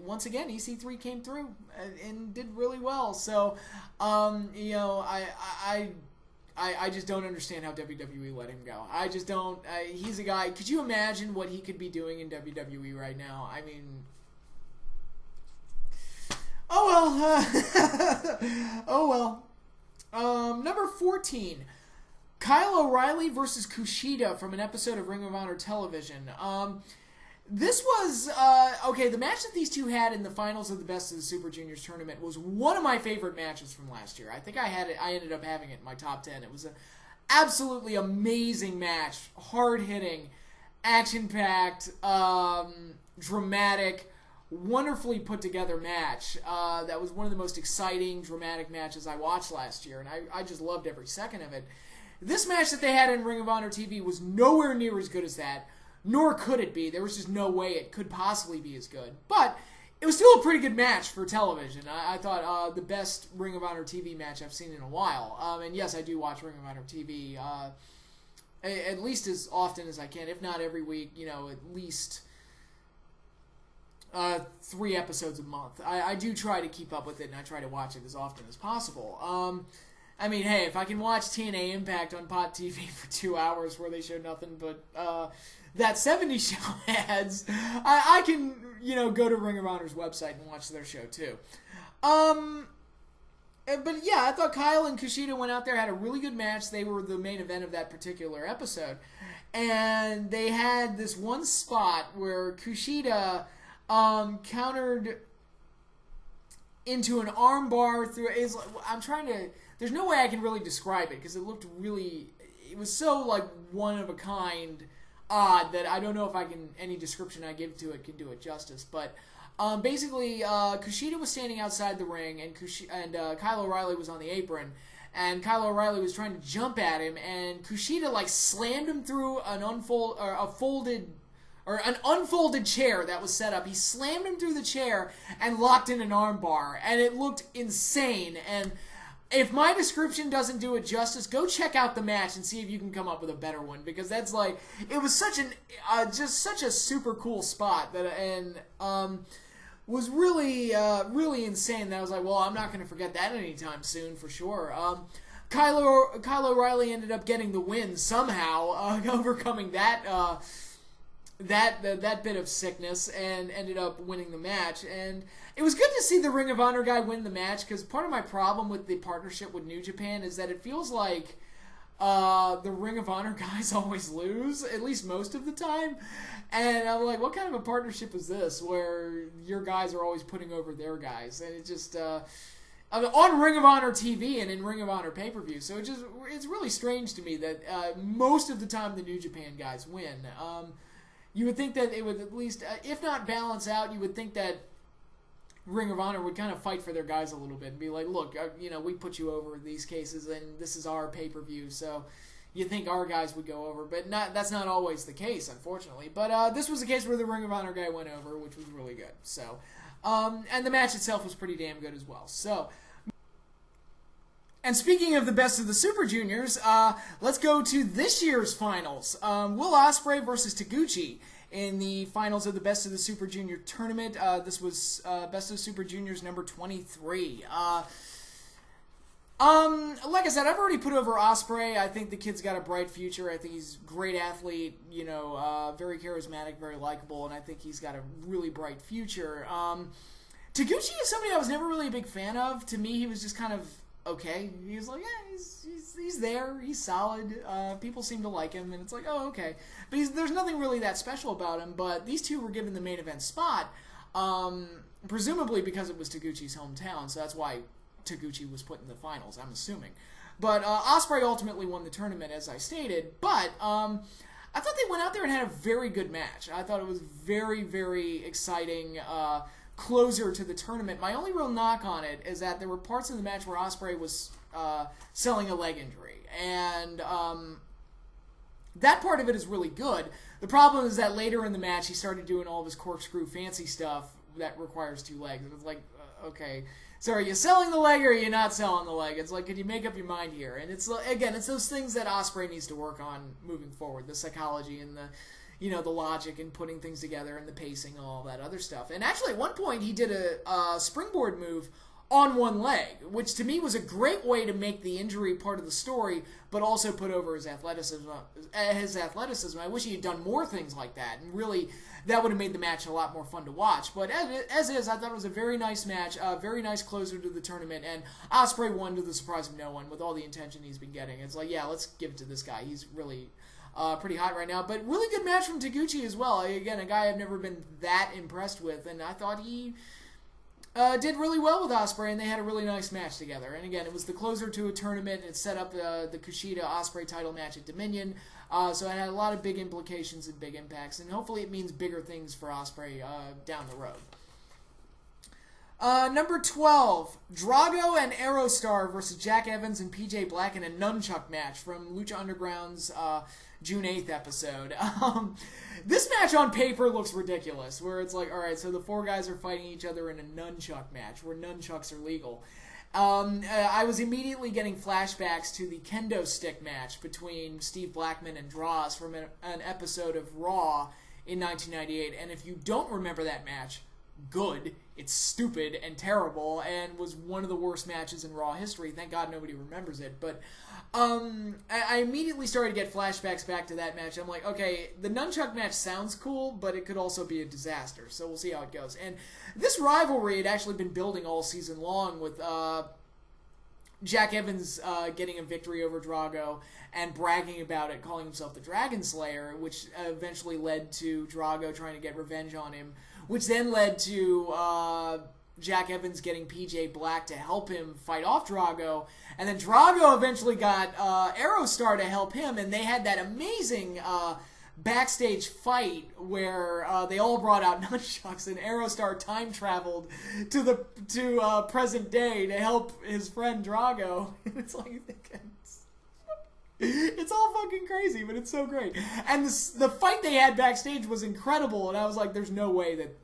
once again, EC3 came through and did really well. So, I just don't understand how WWE let him go. I just don't. He's a guy. Could you imagine what he could be doing in WWE right now? I mean, oh well. Number 14, Kyle O'Reilly versus Kushida from an episode of Ring of Honor television. This was, okay, the match that these two had in the finals of the Best of the Super Juniors tournament was one of my favorite matches from last year. I think I ended up having it in my top 10. It was an absolutely amazing match. Hard-hitting, action-packed, dramatic, wonderfully put-together match. That was one of the most exciting, dramatic matches I watched last year, and I just loved every second of it. This match that they had in Ring of Honor TV was nowhere near as good as that. Nor could it be. There was just no way it could possibly be as good. But it was still a pretty good match for television. I thought the best Ring of Honor TV match I've seen in a while. And yes, I do watch Ring of Honor TV at least as often as I can, if not every week, at least 3 episodes a month. I do try to keep up with it, and I try to watch it as often as possible. I mean, hey, if I can watch TNA Impact on Pot TV for 2 hours where they show nothing but that 70s show ads, I can, go to Ring of Honor's website and watch their show too. But yeah, I thought Kyle and Kushida went out there, had a really good match. They were the main event of that particular episode. And they had this one spot where Kushida countered into an armbar through... There's no way I can really describe it because it was so like one of a kind, odd, that I don't know if any description I give to it can do it justice. But basically, Kushida was standing outside the ring, and Kyle O'Reilly was on the apron, and Kyle O'Reilly was trying to jump at him, and Kushida slammed him through an unfolded chair that was set up. He slammed him through the chair and locked in an armbar, and it looked insane. And if my description doesn't do it justice, go check out the match and see if you can come up with a better one, because that's it was such a super cool spot was really really insane that I was like, well, I'm not going to forget that anytime soon for sure. Kyle O'Reilly ended up getting the win somehow, overcoming that bit of sickness, and ended up winning the match. And it was good to see the Ring of Honor guy win the match, because part of my problem with the partnership with New Japan is that it feels like the Ring of Honor guys always lose, at least most of the time. And I'm like, what kind of a partnership is this where your guys are always putting over their guys? And it just on Ring of Honor TV and in Ring of Honor pay-per-view. So it's really strange to me that most of the time the New Japan guys win. You would think that it would at least, if not balance out, you would think that Ring of Honor would kind of fight for their guys a little bit and be like, look, we put you over in these cases, and this is our pay-per-view, so you think our guys would go over. But that's not always the case, unfortunately. But this was a case where the Ring of Honor guy went over, which was really good. So, and the match itself was pretty damn good as well. So, and speaking of the best of the Super Juniors, let's go to this year's finals. Will Ospreay versus Taguchi in the finals of the Best of the Super Junior tournament. This was Best of Super Juniors number 23. Like I said, I've already put over Ospreay. I think the kid's got a bright future. I think he's a great athlete, very charismatic, very likable, and I think he's got a really bright future. Taguchi is somebody I was never really a big fan of. To me, he was just kind of okay. He was like, yeah, he's there. He's solid. People seem to like him, and it's like, oh, okay. But there's nothing really that special about him. But these two were given the main event spot, presumably because it was Taguchi's hometown. So that's why Taguchi was put in the finals, I'm assuming. But Ospreay ultimately won the tournament, as I stated. But I thought they went out there and had a very good match. I thought it was very, very exciting. Closer to the tournament. My only real knock on it is that there were parts of the match where Ospreay was selling a leg injury, and that part of it is really good. The problem is that later in the match he started doing all of his corkscrew fancy stuff that requires two legs. It was like, okay, so are you selling the leg or are you not selling the leg? It's like, can you make up your mind here? And it's, again, it's those things that Ospreay needs to work on moving forward, the psychology and the logic and putting things together and the pacing and all that other stuff. And actually, at one point, he did a springboard move on one leg, which to me was a great way to make the injury part of the story, but also put over his athleticism. I wish he had done more things like that, and really, that would have made the match a lot more fun to watch. But as is, I thought it was a very nice match, a very nice closer to the tournament, and Ospreay won to the surprise of no one with all the attention he's been getting. It's like, yeah, let's give it to this guy. He's really pretty hot right now. But really good match from Taguchi as well. Again, a guy I've never been that impressed with, and I thought he did really well with Ospreay, and they had a really nice match together. And again, it was the closer to a tournament. It set up the Kushida-Ospreay title match at Dominion, so it had a lot of big implications and big impacts, and hopefully it means bigger things for Ospreay down the road. Number 12, Drago and Aerostar versus Jack Evans and PJ Black in a nunchuck match from Lucha Underground's June 8th episode. This match on paper looks ridiculous, where it's like, alright, so the four guys are fighting each other in a nunchuck match, where nunchucks are legal. I was immediately getting flashbacks to the kendo stick match between Steve Blackman and Droz from an episode of Raw in 1998, and if you don't remember that match, good. It's stupid and terrible and was one of the worst matches in Raw history. Thank God nobody remembers it. But I immediately started to get flashbacks back to that match. I'm like, okay, the nunchuck match sounds cool, but it could also be a disaster. So we'll see how it goes. And this rivalry had actually been building all season long with Jack Evans getting a victory over Drago and bragging about it, calling himself the Dragon Slayer, which eventually led to Drago trying to get revenge on him, which then led to Jack Evans getting PJ Black to help him fight off Drago, and then Drago eventually got Aerostar to help him, and they had that amazing backstage fight where they all brought out nunchucks, and Aerostar time traveled to present day to help his friend Drago. It's like, it's all fucking crazy, but it's so great. And the fight they had backstage was incredible, and I was like, there's no way that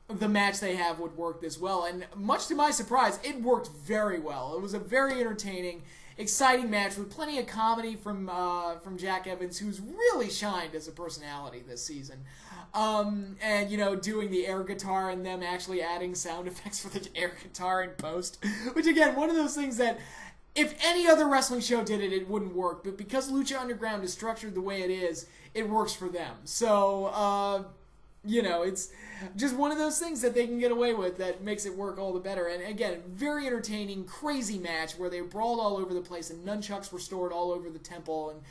the match they have would work this well. And much to my surprise, it worked very well. It was a very entertaining, exciting match with plenty of comedy from Jack Evans, who's really shined as a personality this season. And, doing the air guitar and them actually adding sound effects for the air guitar in post. Which, again, one of those things that if any other wrestling show did it, it wouldn't work. But because Lucha Underground is structured the way it is, it works for them. So, it's just one of those things that they can get away with that makes it work all the better. And again, very entertaining, crazy match where they brawled all over the place and nunchucks were stored all over the temple. And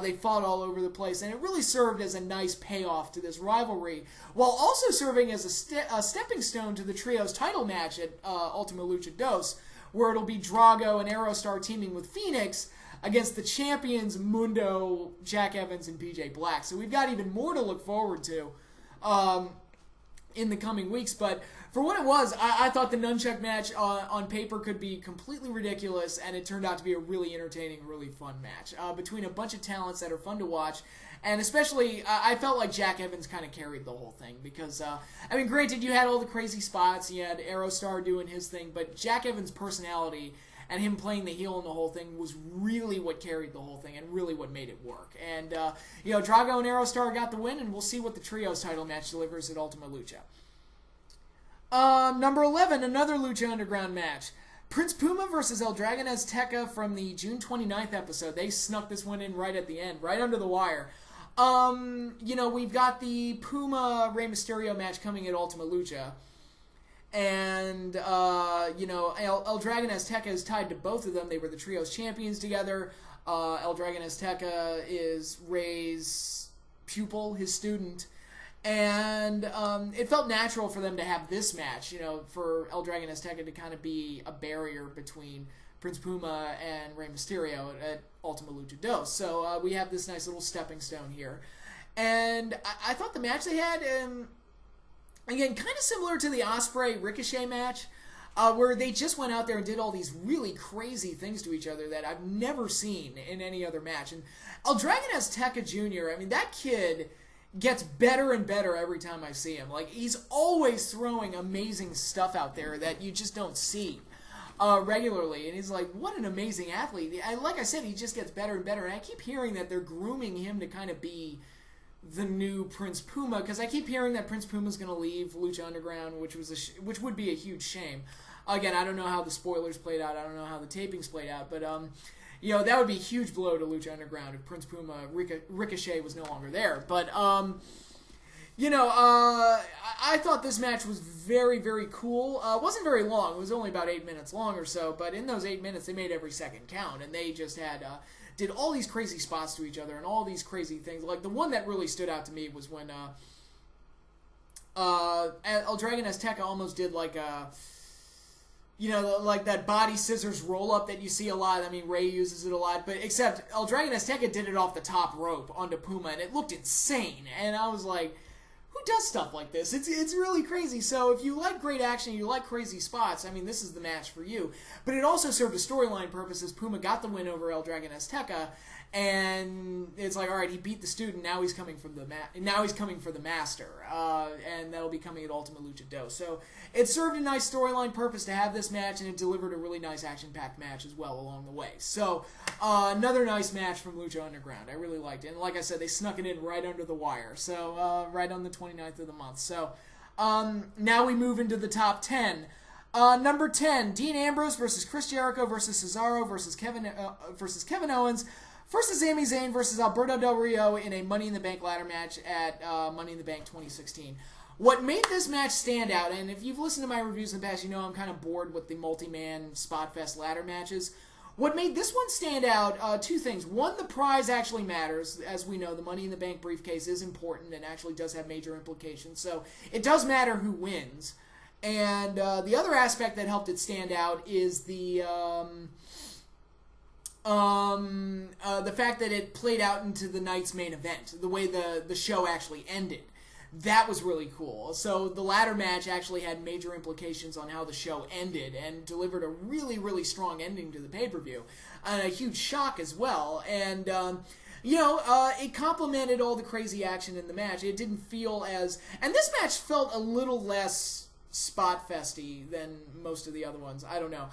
They fought all over the place, and it really served as a nice payoff to this rivalry, while also serving as a stepping stone to the Trios title match at Ultima Lucha Dos, where it'll be Drago and Aerostar teaming with Fenix against the champions Mundo, Jack Evans, and PJ Black. So we've got even more to look forward to in the coming weeks. But for what it was, I thought the nunchuck match on paper could be completely ridiculous, and it turned out to be a really entertaining, really fun match between a bunch of talents that are fun to watch. And especially, I felt like Jack Evans kind of carried the whole thing because, I mean, granted, you had all the crazy spots, you had Aerostar doing his thing, but Jack Evans' personality and him playing the heel in the whole thing was really what carried the whole thing and really what made it work. And, you know, Drago and Aerostar got the win, and we'll see what the Trios title match delivers at Ultima Lucha. Number 11, another Lucha Underground match. Prince Puma versus El Dragon Azteca from the June 29th episode. They snuck this one in right at the end, right under the wire. You know, we've got the Puma Rey Mysterio match coming at Ultima Lucha. And, you know, El Dragon Azteca is tied to both of them. They were the Trios champions together. El Dragon Azteca is Rey's pupil, his student. And it felt natural for them to have this match, you know, for El Dragon Azteca to kind of be a barrier between Prince Puma and Rey Mysterio at Ultima Lucha Dos. So we have this nice little stepping stone here. And I thought the match they had, again, kind of similar to the Ospreay Ricochet match, where they just went out there and did all these really crazy things to each other that I've never seen in any other match. And El Dragon Azteca Jr., I mean, that kid gets better and better every time I see him. Like, he's always throwing amazing stuff out there that you just don't see regularly. And he's like, what an amazing athlete. Like I said, he just gets better and better. And I keep hearing that they're grooming him to kind of be the new Prince Puma, because I keep hearing that Prince Puma's going to leave Lucha Underground, which would be a huge shame. Again, I don't know how the spoilers played out. I don't know how the tapings played out. But, you know, that would be a huge blow to Lucha Underground if Prince Puma, Ricochet was no longer there. But, you know, I thought this match was very, very cool. It wasn't very long. It was only about 8 minutes long or so. But in those 8 minutes, they made every second count. And they just had did all these crazy spots to each other and all these crazy things. Like, the one that really stood out to me was when El Dragon Azteca almost did like a... You know, like that body scissors roll-up that you see a lot. I mean, Rey uses it a lot. But except El Dragon Azteca did it off the top rope onto Puma, and it looked insane. And I was like, who does stuff like this? It's really crazy. So if you like great action, you like crazy spots, I mean, this is the match for you. But it also served a storyline purposes. Puma got the win over El Dragon Azteca, and it's like, all right, he beat the student. Now he's coming from the master, and that'll be coming at Ultima Lucha Dos. So it served a nice storyline purpose to have this match, and it delivered a really nice action-packed match as well along the way. So another nice match from Lucha Underground. I really liked it, and like I said, they snuck it in right under the wire. So right on the 29th of the month. So now we move into the top 10. Number 10, Dean Ambrose versus Chris Jericho versus Cesaro versus Kevin Owens versus Sami Zayn versus Alberto Del Rio in a Money in the Bank ladder match at Money in the Bank 2016. What made this match stand out, and if you've listened to my reviews in the past, you know I'm kind of bored with the multi-man spot fest ladder matches. What made this one stand out, two things. One, the prize actually matters. As we know, the Money in the Bank briefcase is important and actually does have major implications. So it does matter who wins. And the other aspect that helped it stand out is the fact that it played out into the night's main event, the way the show actually ended. That was really cool. So the ladder match actually had major implications on how the show ended and delivered a really, really strong ending to the pay-per-view. And a huge shock as well. And, you know, it complemented all the crazy action in the match. It didn't feel as... And this match felt a little less spot-festy than most of the other ones. I don't know.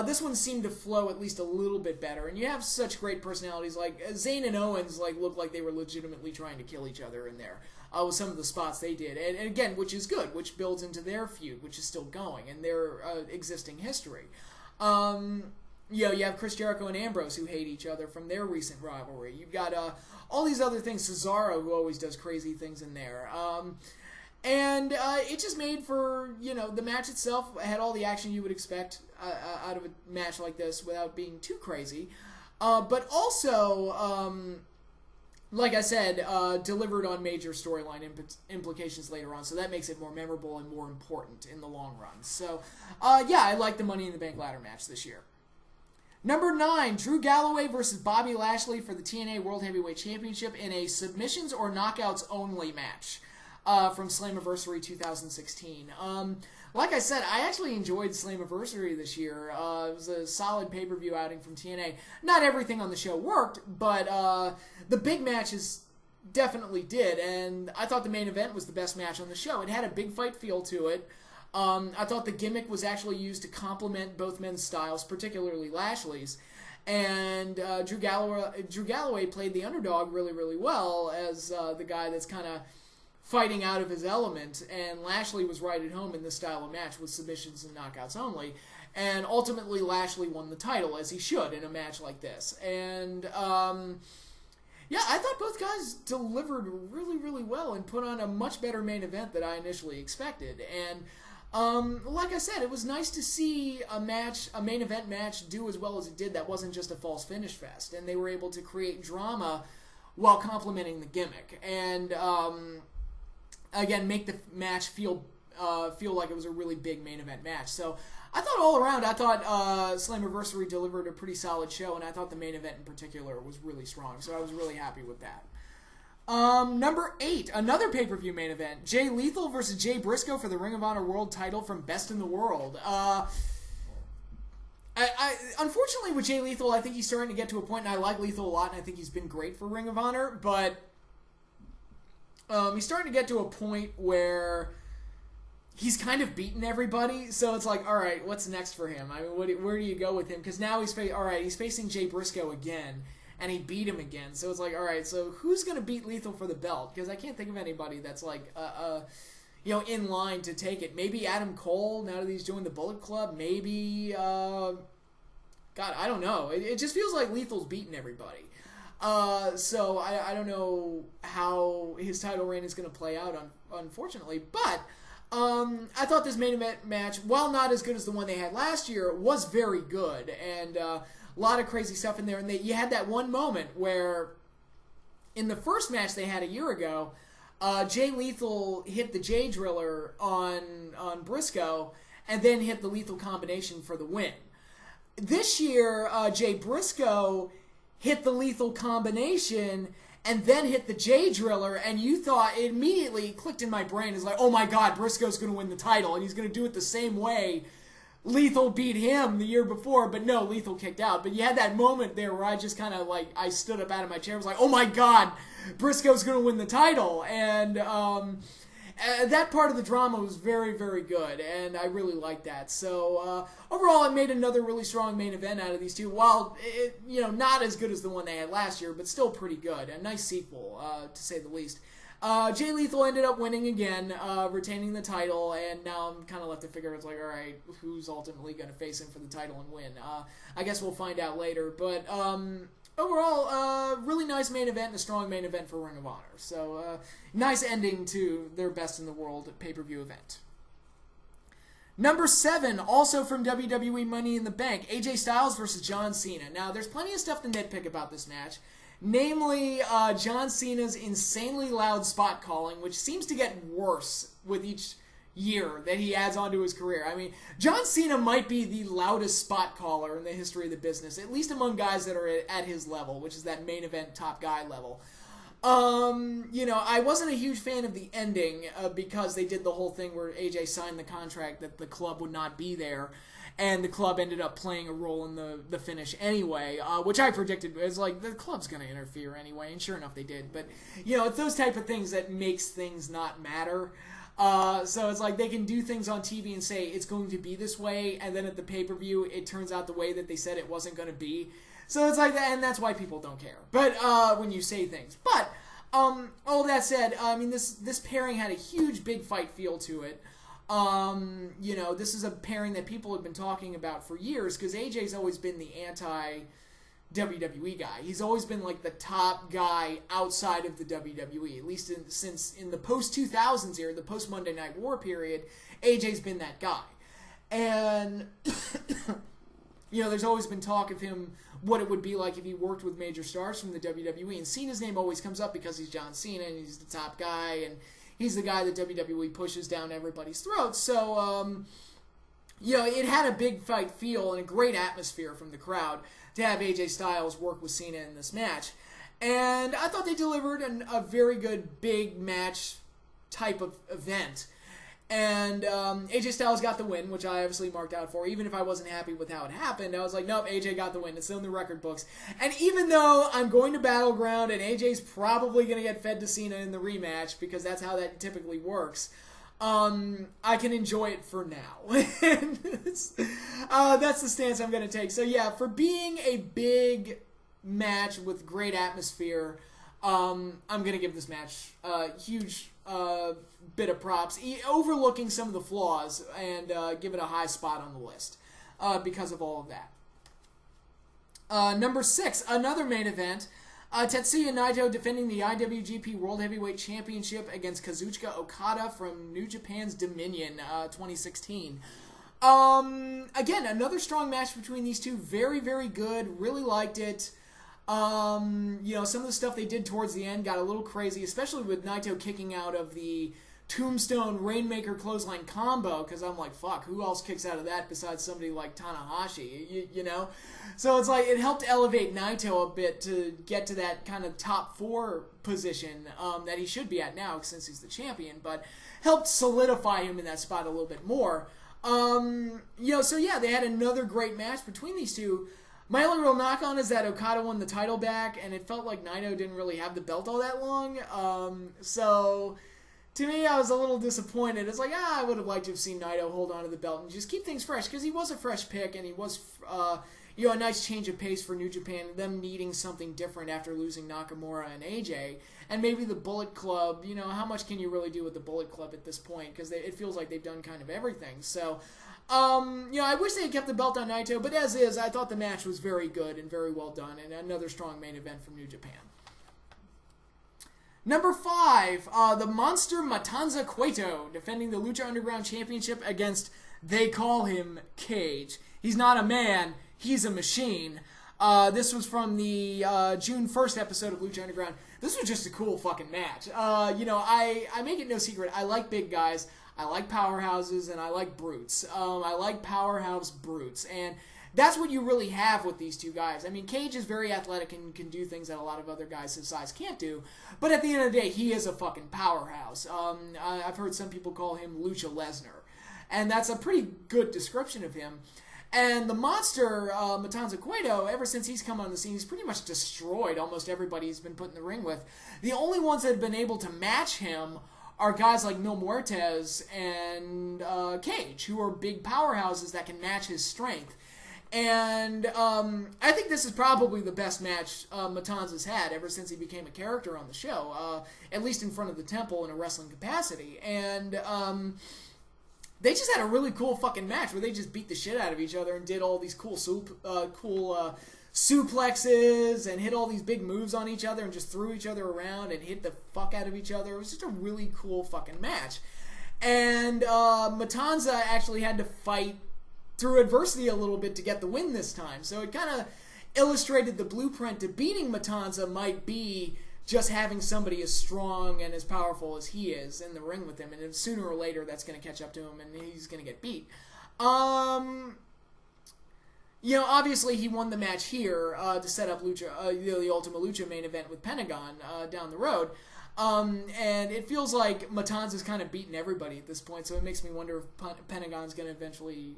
This one seemed to flow at least a little bit better, and you have such great personalities. Like Zayn and Owens, like looked like they were legitimately trying to kill each other in there with some of the spots they did, and again, which is good, which builds into their feud, which is still going, and their existing history. You know, you have Chris Jericho and Ambrose who hate each other from their recent rivalry. You've got all these other things. Cesaro, who always does crazy things in there. And it just made for, you know, the match itself had all the action you would expect out of a match like this without being too crazy. But also, like I said, delivered on major storyline implications later on, so that makes it more memorable and more important in the long run. So, yeah, I like the Money in the Bank ladder match this year. Number 9, Drew Galloway versus Bobby Lashley for the TNA World Heavyweight Championship in a submissions or knockouts only match from Slammiversary 2016. Like I said, I actually enjoyed Slammiversary this year. It was a solid pay-per-view outing from TNA. Not everything on the show worked, but the big matches definitely did, and I thought the main event was the best match on the show. It had a big fight feel to it. I thought the gimmick was actually used to complement both men's styles, particularly Lashley's. And Drew Galloway played the underdog really, really well as the guy that's kind of fighting out of his element. And Lashley was right at home in this style of match with submissions and knockouts only. And ultimately, Lashley won the title, as he should in a match like this. And yeah, I thought both guys delivered really, really well and put on a much better main event than I initially expected. And like I said, it was nice to see a main event match do as well as it did. That wasn't just a false finish fest, and they were able to create drama while complementing the gimmick, and again, make the match feel like it was a really big main event match. So I thought all around, Slammiversary delivered a pretty solid show, and I thought the main event in particular was really strong. So I was really happy with that. Number 8, another pay-per-view main event. Jay Lethal versus Jay Briscoe for the Ring of Honor World title from Best in the World. Unfortunately with Jay Lethal, I think he's starting to get to a point, and I like Lethal a lot, and I think he's been great for Ring of Honor, but he's starting to get to a point where he's kind of beaten everybody, so it's like, all right, what's next for him? I mean, where do you go with him? Because now he's facing Jay Briscoe again, and he beat him again. So it's like, all right, so who's going to beat Lethal for the belt? Because I can't think of anybody that's like, in line to take it. Maybe Adam Cole, now that he's joined the Bullet Club. Maybe, God, I don't know. It just feels like Lethal's beaten everybody. So I don't know how his title reign is going to play out, unfortunately. But I thought this main event match, while not as good as the one they had last year, was very good. And a lot of crazy stuff in there. And you had that one moment where, in the first match they had a year ago, Jay Lethal hit the J Driller on Briscoe, and then hit the Lethal Combination for the win. This year, Jay Briscoe hit the Lethal Combination and then hit the J Driller, and you thought, it immediately clicked in my brain, is like, oh my god, Briscoe's going to win the title, and he's going to do it the same way Lethal beat him the year before, but no, Lethal kicked out. But you had that moment there where I just kind of, like, I stood up out of my chair, I was like, oh my god, Briscoe's going to win the title, and that part of the drama was very, very good, and I really liked that. So, overall, it made another really strong main event out of these two, while, not as good as the one they had last year, but still pretty good. A nice sequel, to say the least. Jay Lethal ended up winning again, retaining the title, and now I'm kind of left to figure, it's like, alright, who's ultimately going to face him for the title and win? I guess we'll find out later, but, overall, really nice main event and a strong main event for Ring of Honor. So, nice ending to their Best in the World pay-per-view event. Number 7, also from WWE Money in the Bank, AJ Styles versus John Cena. Now, there's plenty of stuff to nitpick about this match. Namely, John Cena's insanely loud spot calling, which seems to get worse with each year that he adds onto his career. I mean, John Cena might be the loudest spot caller in the history of the business, at least among guys that are at his level, which is that main event top guy level. I wasn't a huge fan of the ending because they did the whole thing where AJ signed the contract that the club would not be there, and the club ended up playing a role in the finish anyway, which I predicted was like, the club's going to interfere anyway, and sure enough they did. But, it's those type of things that makes things not matter. So it's like they can do things on TV and say it's going to be this way, and then at the pay-per-view it turns out the way that they said it wasn't going to be. So it's like that, and that's why people don't care. But when you say things. But all that said, I mean this pairing had a huge big fight feel to it. This is a pairing that people have been talking about for years because AJ's always been the anti-WWE guy. He's always been like the top guy outside of the WWE, at least since in the post-2000s era, the post-Monday Night War period, AJ's been that guy. And there's always been talk of him, what it would be like if he worked with major stars from the WWE. And Cena's name always comes up because he's John Cena and he's the top guy and he's the guy that WWE pushes down everybody's throats. So, it had a big fight feel and a great atmosphere from the crowd to have AJ Styles work with Cena in this match. And I thought they delivered a very good big match type of event. And AJ Styles got the win, which I obviously marked out for. Even if I wasn't happy with how it happened, I was like, nope, AJ got the win. It's in the record books. And even though I'm going to Battleground and AJ's probably going to get fed to Cena in the rematch, because that's how that typically works, I can enjoy it for now. That's the stance I'm going to take. So yeah, for being a big match with great atmosphere, I'm going to give this match a huge bit of props, overlooking some of the flaws, and give it a high spot on the list because of all of that. Number 6, another main event. Tetsuya Naito defending the IWGP World Heavyweight Championship against Kazuchika Okada from New Japan's Dominion 2016. Again, another strong match between these two. Very, very good. Really liked it. Some of the stuff they did towards the end got a little crazy, especially with Naito kicking out of the Tombstone Rainmaker Clothesline combo, because I'm like, fuck, who else kicks out of that besides somebody like Tanahashi, So it's like, it helped elevate Naito a bit to get to that kind of top 4 position that he should be at now since he's the champion, but helped solidify him in that spot a little bit more. So yeah, they had another great match between these two. My only real knock on is that Okada won the title back, and it felt like Naito didn't really have the belt all that long. So to me, I was a little disappointed. It's like, I would have liked to have seen Naito hold on to the belt and just keep things fresh, because he was a fresh pick, and he was, a nice change of pace for New Japan, them needing something different after losing Nakamura and AJ. And maybe the Bullet Club, how much can you really do with the Bullet Club at this point? Because it feels like they've done kind of everything. So, I wish they had kept the belt on Naito, but as is, I thought the match was very good and very well done, and another strong main event from New Japan. Number 5, the Monster Matanza Cueto, defending the Lucha Underground Championship against, they call him, Cage. He's not a man, he's a machine. This was from the June 1st episode of Lucha Underground. This was just a cool fucking match. I make it no secret, I like big guys, I like powerhouses, and I like brutes. I like powerhouse brutes, and that's what you really have with these two guys. I mean, Cage is very athletic and can do things that a lot of other guys his size can't do, but at the end of the day, he is a fucking powerhouse. I've heard some people call him Lucha Lesnar, and that's a pretty good description of him. And the monster, Matanza Cueto, ever since he's come on the scene, he's pretty much destroyed almost everybody he's been put in the ring with. The only ones that have been able to match him are guys like Mil Muertes and Cage, who are big powerhouses that can match his strength. And I think this is probably the best match Matanza's had ever since he became a character on the show, at least in front of the temple in a wrestling capacity. And they just had a really cool fucking match where they just beat the shit out of each other and did all these cool suplexes and hit all these big moves on each other and just threw each other around and hit the fuck out of each other. It was just a really cool fucking match. And Matanza actually had to fight through adversity a little bit to get the win this time. So it kind of illustrated the blueprint to beating Matanza might be just having somebody as strong and as powerful as he is in the ring with him. And sooner or later, that's going to catch up to him and he's going to get beat. Obviously he won the match here to set up Lucha, the Ultima Lucha main event with Pentagon down the road. And it feels like Matanza's kind of beaten everybody at this point, so it makes me wonder if Pentagon's going to eventually,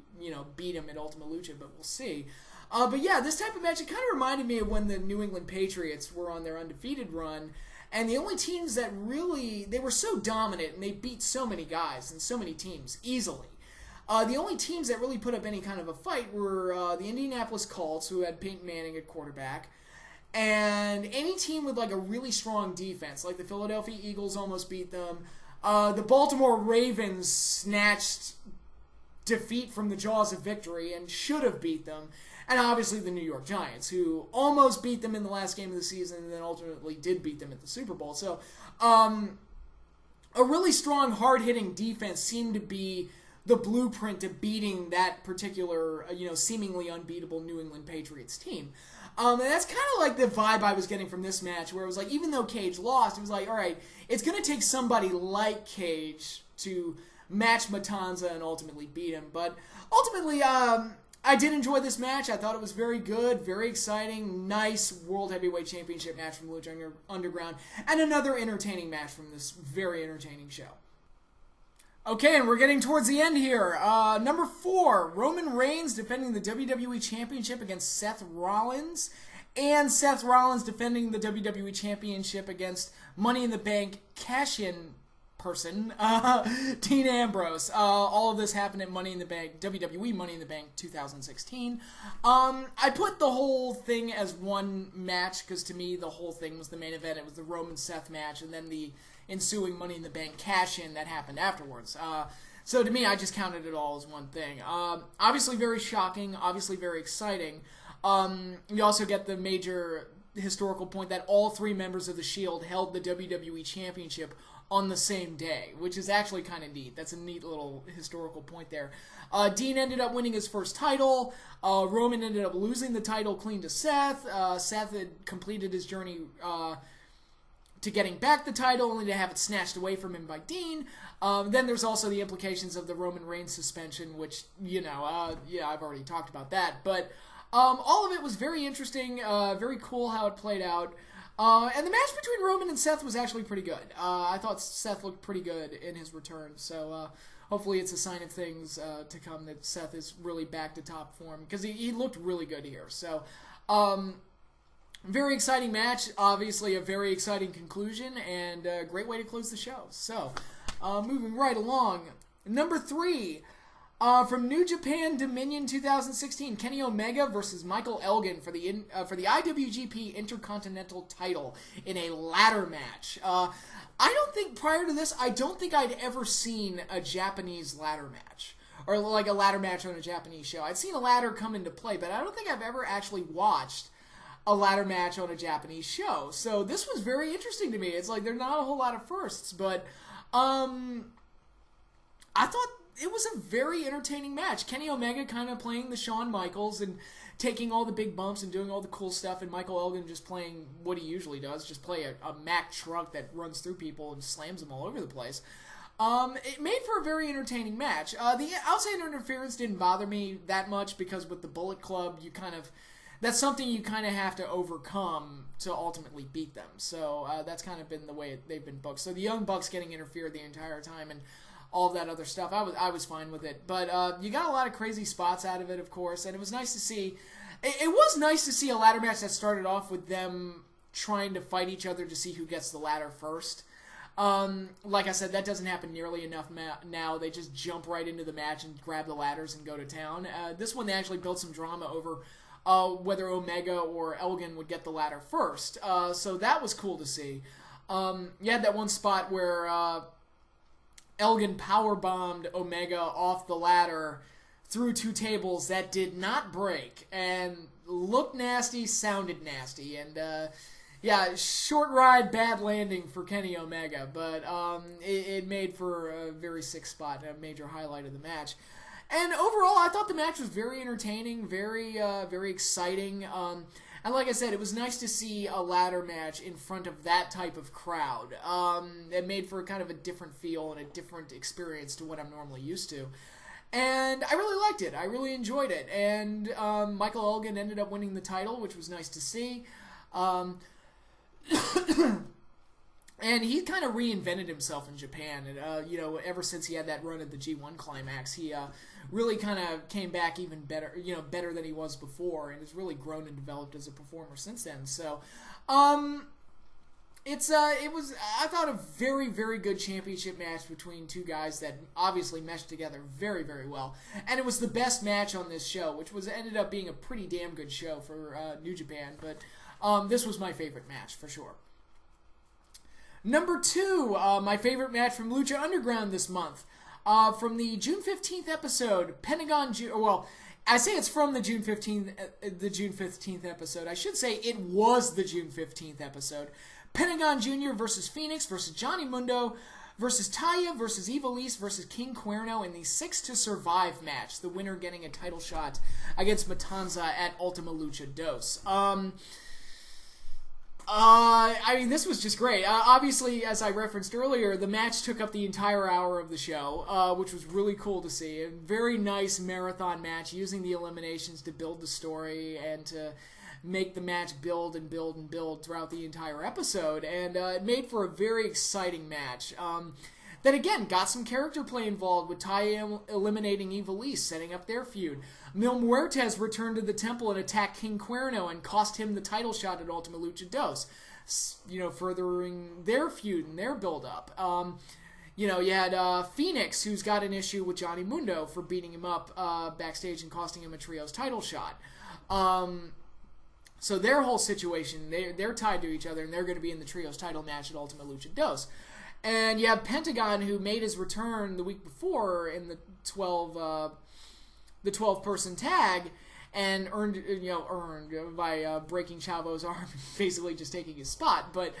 beat him at Ultima Lucha, but we'll see. But yeah, this type of match, it kind of reminded me of when the New England Patriots were on their undefeated run, and the only teams that really, they were so dominant, and they beat so many guys and so many teams easily. The only teams that really put up any kind of a fight were the Indianapolis Colts, who had Peyton Manning at quarterback, and any team with like a really strong defense, like the Philadelphia Eagles almost beat them. The Baltimore Ravens snatched defeat from the jaws of victory and should have beat them. And obviously the New York Giants, who almost beat them in the last game of the season and then ultimately did beat them at the Super Bowl. So a really strong, hard-hitting defense seemed to be the blueprint to beating that particular, seemingly unbeatable New England Patriots team. And that's kind of like the vibe I was getting from this match, where it was like, even though Cage lost, it was like, all right, it's going to take somebody like Cage to match Matanza and ultimately beat him. But ultimately, I did enjoy this match. I thought it was very good, very exciting, nice World Heavyweight Championship match from Lucha Underground, and another entertaining match from this very entertaining show. Okay, and we're getting towards the end here. Number 4, Roman Reigns defending the WWE Championship against Seth Rollins, and Seth Rollins defending the WWE Championship against Money in the Bank cash-in person, Dean Ambrose. All of this happened at Money in the Bank, WWE Money in the Bank 2016. I put the whole thing as one match, because to me, the whole thing was the main event. It was the Roman-Seth match, and then the ensuing Money in the Bank cash-in that happened afterwards. So to me, I just counted it all as one thing. Obviously very shocking, obviously very exciting. You also get the major historical point that all 3 members of the Shield held the WWE Championship on the same day, which is actually kind of neat. That's a neat little historical point there. Dean ended up winning his first title. Roman ended up losing the title clean to Seth. Seth had completed his journey to getting back the title, only to have it snatched away from him by Dean. Then there's also the implications of the Roman Reigns suspension, which, I've already talked about that. But all of it was very interesting, very cool how it played out. And the match between Roman and Seth was actually pretty good. I thought Seth looked pretty good in his return, so hopefully it's a sign of things to come that Seth is really back to top form, because he looked really good here. So, very exciting match, obviously a very exciting conclusion, and a great way to close the show. So, moving right along, number 3, from New Japan Dominion 2016, Kenny Omega versus Michael Elgin for the IWGP Intercontinental title in a ladder match. Prior to this, I don't think I'd ever seen a Japanese ladder match, or like a ladder match on a Japanese show. I'd seen a ladder come into play, but I don't think I've ever actually watched a ladder match on a Japanese show. So this was very interesting to me. It's like there's not a whole lot of firsts, but I thought it was a very entertaining match. Kenny Omega kind of playing the Shawn Michaels and taking all the big bumps and doing all the cool stuff, and Michael Elgin just playing what he usually does, just play a Mack truck that runs through people and slams them all over the place. It made for a very entertaining match. The outside interference didn't bother me that much, because with the Bullet Club, that's something you kind of have to overcome to ultimately beat them. So that's kind of been the way they've been booked. So the Young Bucks getting interfered the entire time and all of that other stuff, I was fine with it. But you got a lot of crazy spots out of it, of course, and it was nice to see. It was nice to see a ladder match that started off with them trying to fight each other to see who gets the ladder first. Like I said, that doesn't happen nearly enough now. They just jump right into the match and grab the ladders and go to town. This one, they actually built some drama over whether Omega or Elgin would get the ladder first. So that was cool to see. You had that one spot where Elgin powerbombed Omega off the ladder through 2 tables that did not break and looked nasty, sounded nasty, and short ride, bad landing for Kenny Omega, but it made for a very sick spot, a major highlight of the match. And overall, I thought the match was very entertaining, very exciting. And like I said, it was nice to see a ladder match in front of that type of crowd. It made for kind of a different feel and a different experience to what I'm normally used to. And I really liked it. I really enjoyed it. And Michael Elgin ended up winning the title, which was nice to see. And he kind of reinvented himself in Japan. And, ever since he had that run at the G1 Climax, he really kind of came back even better, better than he was before, and has really grown and developed as a performer since then. So, it was, I thought, a very, very good championship match between 2 guys that obviously meshed together very, very well. And it was the best match on this show, which ended up being a pretty damn good show for New Japan. But this was my favorite match for sure. Number 2, my favorite match from Lucha Underground this month. From the June 15th episode, Pentagon... I say it's from the June 15th episode. I should say it was the June 15th episode. Pentagon Jr. versus Fenix versus Johnny Mundo versus Taya versus Ivelisse versus King Cuerno in the 6 to Survive match. The winner getting a title shot against Matanza at Ultima Lucha Dos. I mean, this was just great. Obviously, as I referenced earlier, the match took up the entire hour of the show, which was really cool to see. A very nice marathon match, using the eliminations to build the story and to make the match build and build and build throughout the entire episode. And it made for a very exciting match. That, again, got some character play involved with Taya eliminating Ivelisse, setting up their feud. Mil Muertes returned to the temple and attacked King Cuerno and cost him the title shot at Ultima Lucha Dos, furthering their feud and their build-up. You had Fenix, who's got an issue with Johnny Mundo for beating him up backstage and costing him a trios title shot. So their whole situation, they're tied to each other, and they're going to be in the trios title match at Ultima Lucha Dos. And you have Pentagon, who made his return the week before in the 12-person tag, and earned by breaking Chavo's arm, basically just taking his spot. But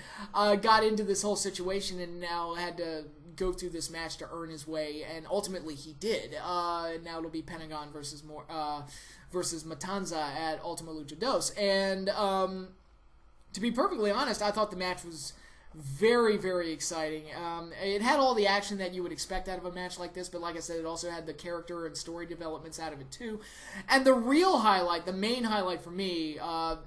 got into this whole situation and now had to go through this match to earn his way, and ultimately he did. Now it'll be Pentagon versus Matanza at Ultima Lucha Dos. And to be perfectly honest, I thought the match was very, very exciting. It had all the action that you would expect out of a match like this, but like I said, it also had the character and story developments out of it too. And the real highlight, the main highlight for me,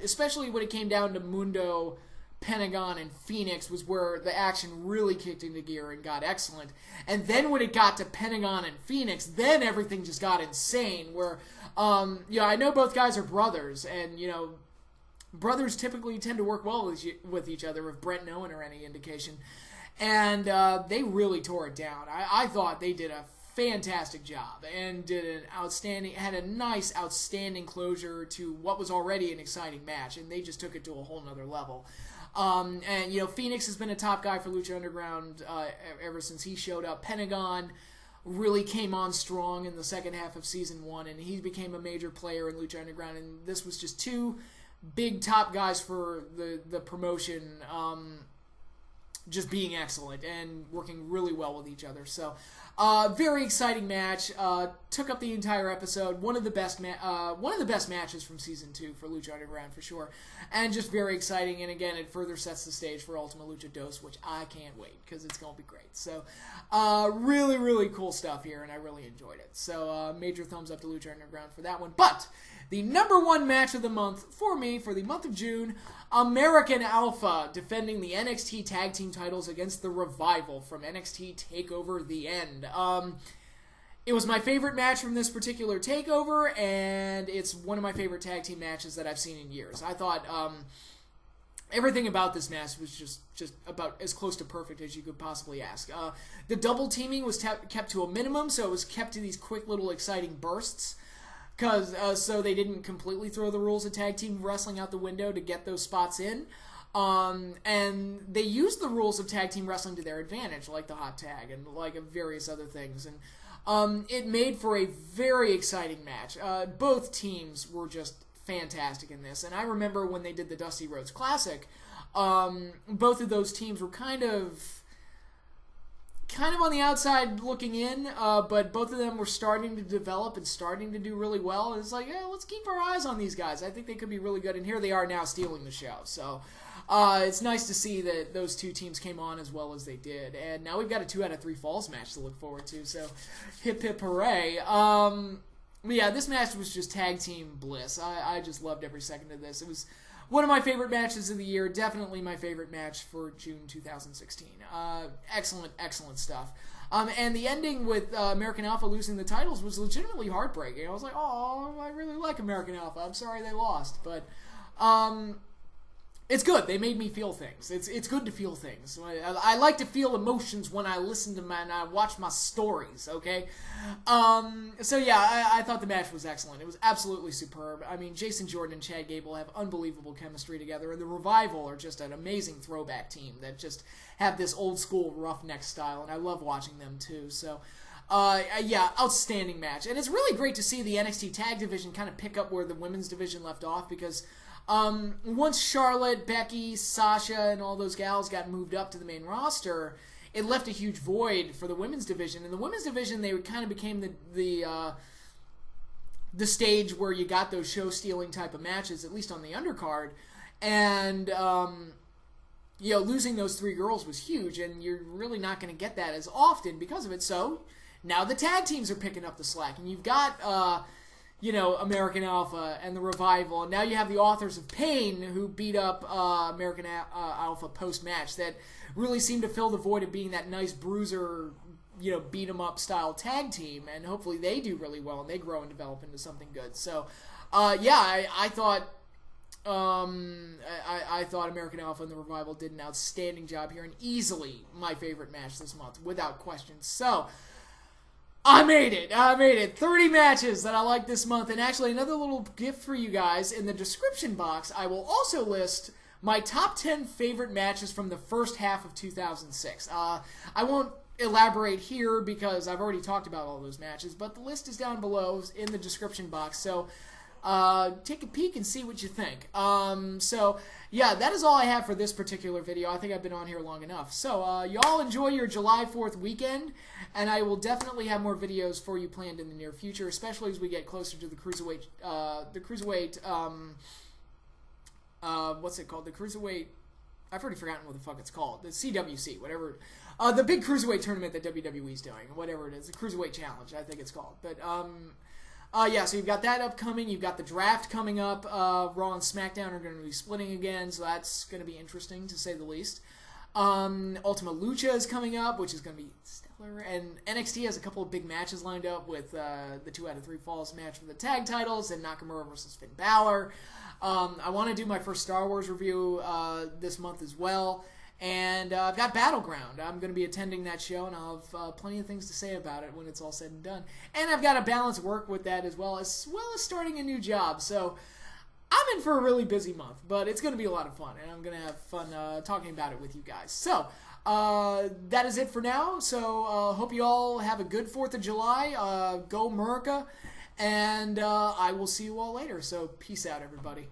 especially when it came down to Mundo, Pentagon, and Fenix, was where the action really kicked into gear and got excellent. And then when it got to Pentagon and Fenix, then everything just got insane, where, I know both guys are brothers, and, brothers typically tend to work well with each other, if Brent and Owen are any indication. And they really tore it down. I thought they did a fantastic job and had a nice, outstanding closure to what was already an exciting match, and they just took it to a whole nother level. And Fenix has been a top guy for Lucha Underground ever since he showed up. Pentagon really came on strong in the second half of Season 1, and he became a major player in Lucha Underground, and this was just two big top guys for the promotion, just being excellent and working really well with each other. So, very exciting match. Took up the entire episode. One of the best matches from Season 2 for Lucha Underground for sure, and just very exciting. And again, it further sets the stage for Ultima Lucha Dos, which I can't wait because it's gonna be great. So, really, really cool stuff here, and I really enjoyed it. So, major thumbs up to Lucha Underground for that one. But the number one match of the month for me, for the month of June, American Alpha defending the NXT Tag Team titles against the Revival from NXT TakeOver The End. It was my favorite match from this particular TakeOver, and it's one of my favorite tag team matches that I've seen in years. I thought everything about this match was just about as close to perfect as you could possibly ask. The double teaming was kept to a minimum, so it was kept to these quick little exciting bursts, so they didn't completely throw the rules of tag team wrestling out the window to get those spots in. And they used the rules of tag team wrestling to their advantage, like the hot tag and like various other things. And it made for a very exciting match. Both teams were just fantastic in this. And I remember when they did the Dusty Rhodes Classic, both of those teams were kind of on the outside looking in, but both of them were starting to develop and starting to do really well. And it's like, yeah, let's keep our eyes on these guys. I think they could be really good, and here they are now stealing the show. So it's nice to see that those two teams came on as well as they did. And now we've got a 2 out of 3 falls match to look forward to, so hip hip hooray. But yeah, this match was just tag team bliss. I just loved every second of this. It was one of my favorite matches of the year. Definitely my favorite match for June 2016. Excellent stuff. And the ending with American Alpha losing the titles was legitimately heartbreaking. I was like, oh, I really like American Alpha. I'm sorry they lost. But it's good. They made me feel things. It's good to feel things. I like to feel emotions when I listen to and I watch my stories, okay? So yeah, I thought the match was excellent. It was absolutely superb. I mean, Jason Jordan and Chad Gable have unbelievable chemistry together, and the Revival are just an amazing throwback team that just have this old school roughneck style, and I love watching them too. So yeah, outstanding match. And it's really great to see the NXT Tag Division kind of pick up where the women's division left off, because once Charlotte, Becky, Sasha, and all those gals got moved up to the main roster, it left a huge void for the women's division. In the women's division, they kind of became the stage where you got those show-stealing type of matches, at least on the undercard. And, losing those 3 girls was huge, and you're really not going to get that as often because of it. So now the tag teams are picking up the slack, and you've got, American Alpha and the Revival, and now you have the Authors of Pain who beat up American Alpha post-match that really seemed to fill the void of being that nice bruiser, beat 'em up style tag team, and hopefully they do really well and they grow and develop into something good. So, I thought I thought American Alpha and the Revival did an outstanding job here, and easily my favorite match this month, without question. So, I made it. 30 matches that I like this month, and actually another little gift for you guys. In the description box, I will also list my top 10 favorite matches from the first half of 2006. I won't elaborate here because I've already talked about all those matches, but the list is down below in the description box, so take a peek and see what you think. That is all I have for this particular video. I think I've been on here long enough. So, y'all enjoy your July 4th weekend, and I will definitely have more videos for you planned in the near future, especially as we get closer to the Cruiserweight, what's it called? The Cruiserweight, I've already forgotten what the fuck it's called. The CWC, whatever. The big Cruiserweight tournament that WWE's doing, whatever it is. The Cruiserweight Challenge, I think it's called. But, so you've got that upcoming. You've got the draft coming up. Raw and SmackDown are going to be splitting again, so that's going to be interesting, to say the least. Ultima Lucha is coming up, which is going to be stellar. And NXT has a couple of big matches lined up with the 2 out of 3 falls match for the tag titles and Nakamura versus Finn Balor. I want to do my first Star Wars review this month as well. And I've got Battleground. I'm going to be attending that show, and I'll have plenty of things to say about it when it's all said and done. And I've got to balance work with that as well as starting a new job. So I'm in for a really busy month, but it's going to be a lot of fun, and I'm going to have fun talking about it with you guys. So that is it for now. So hope you all have a good 4th of July. Go America, and I will see you all later. So peace out, everybody.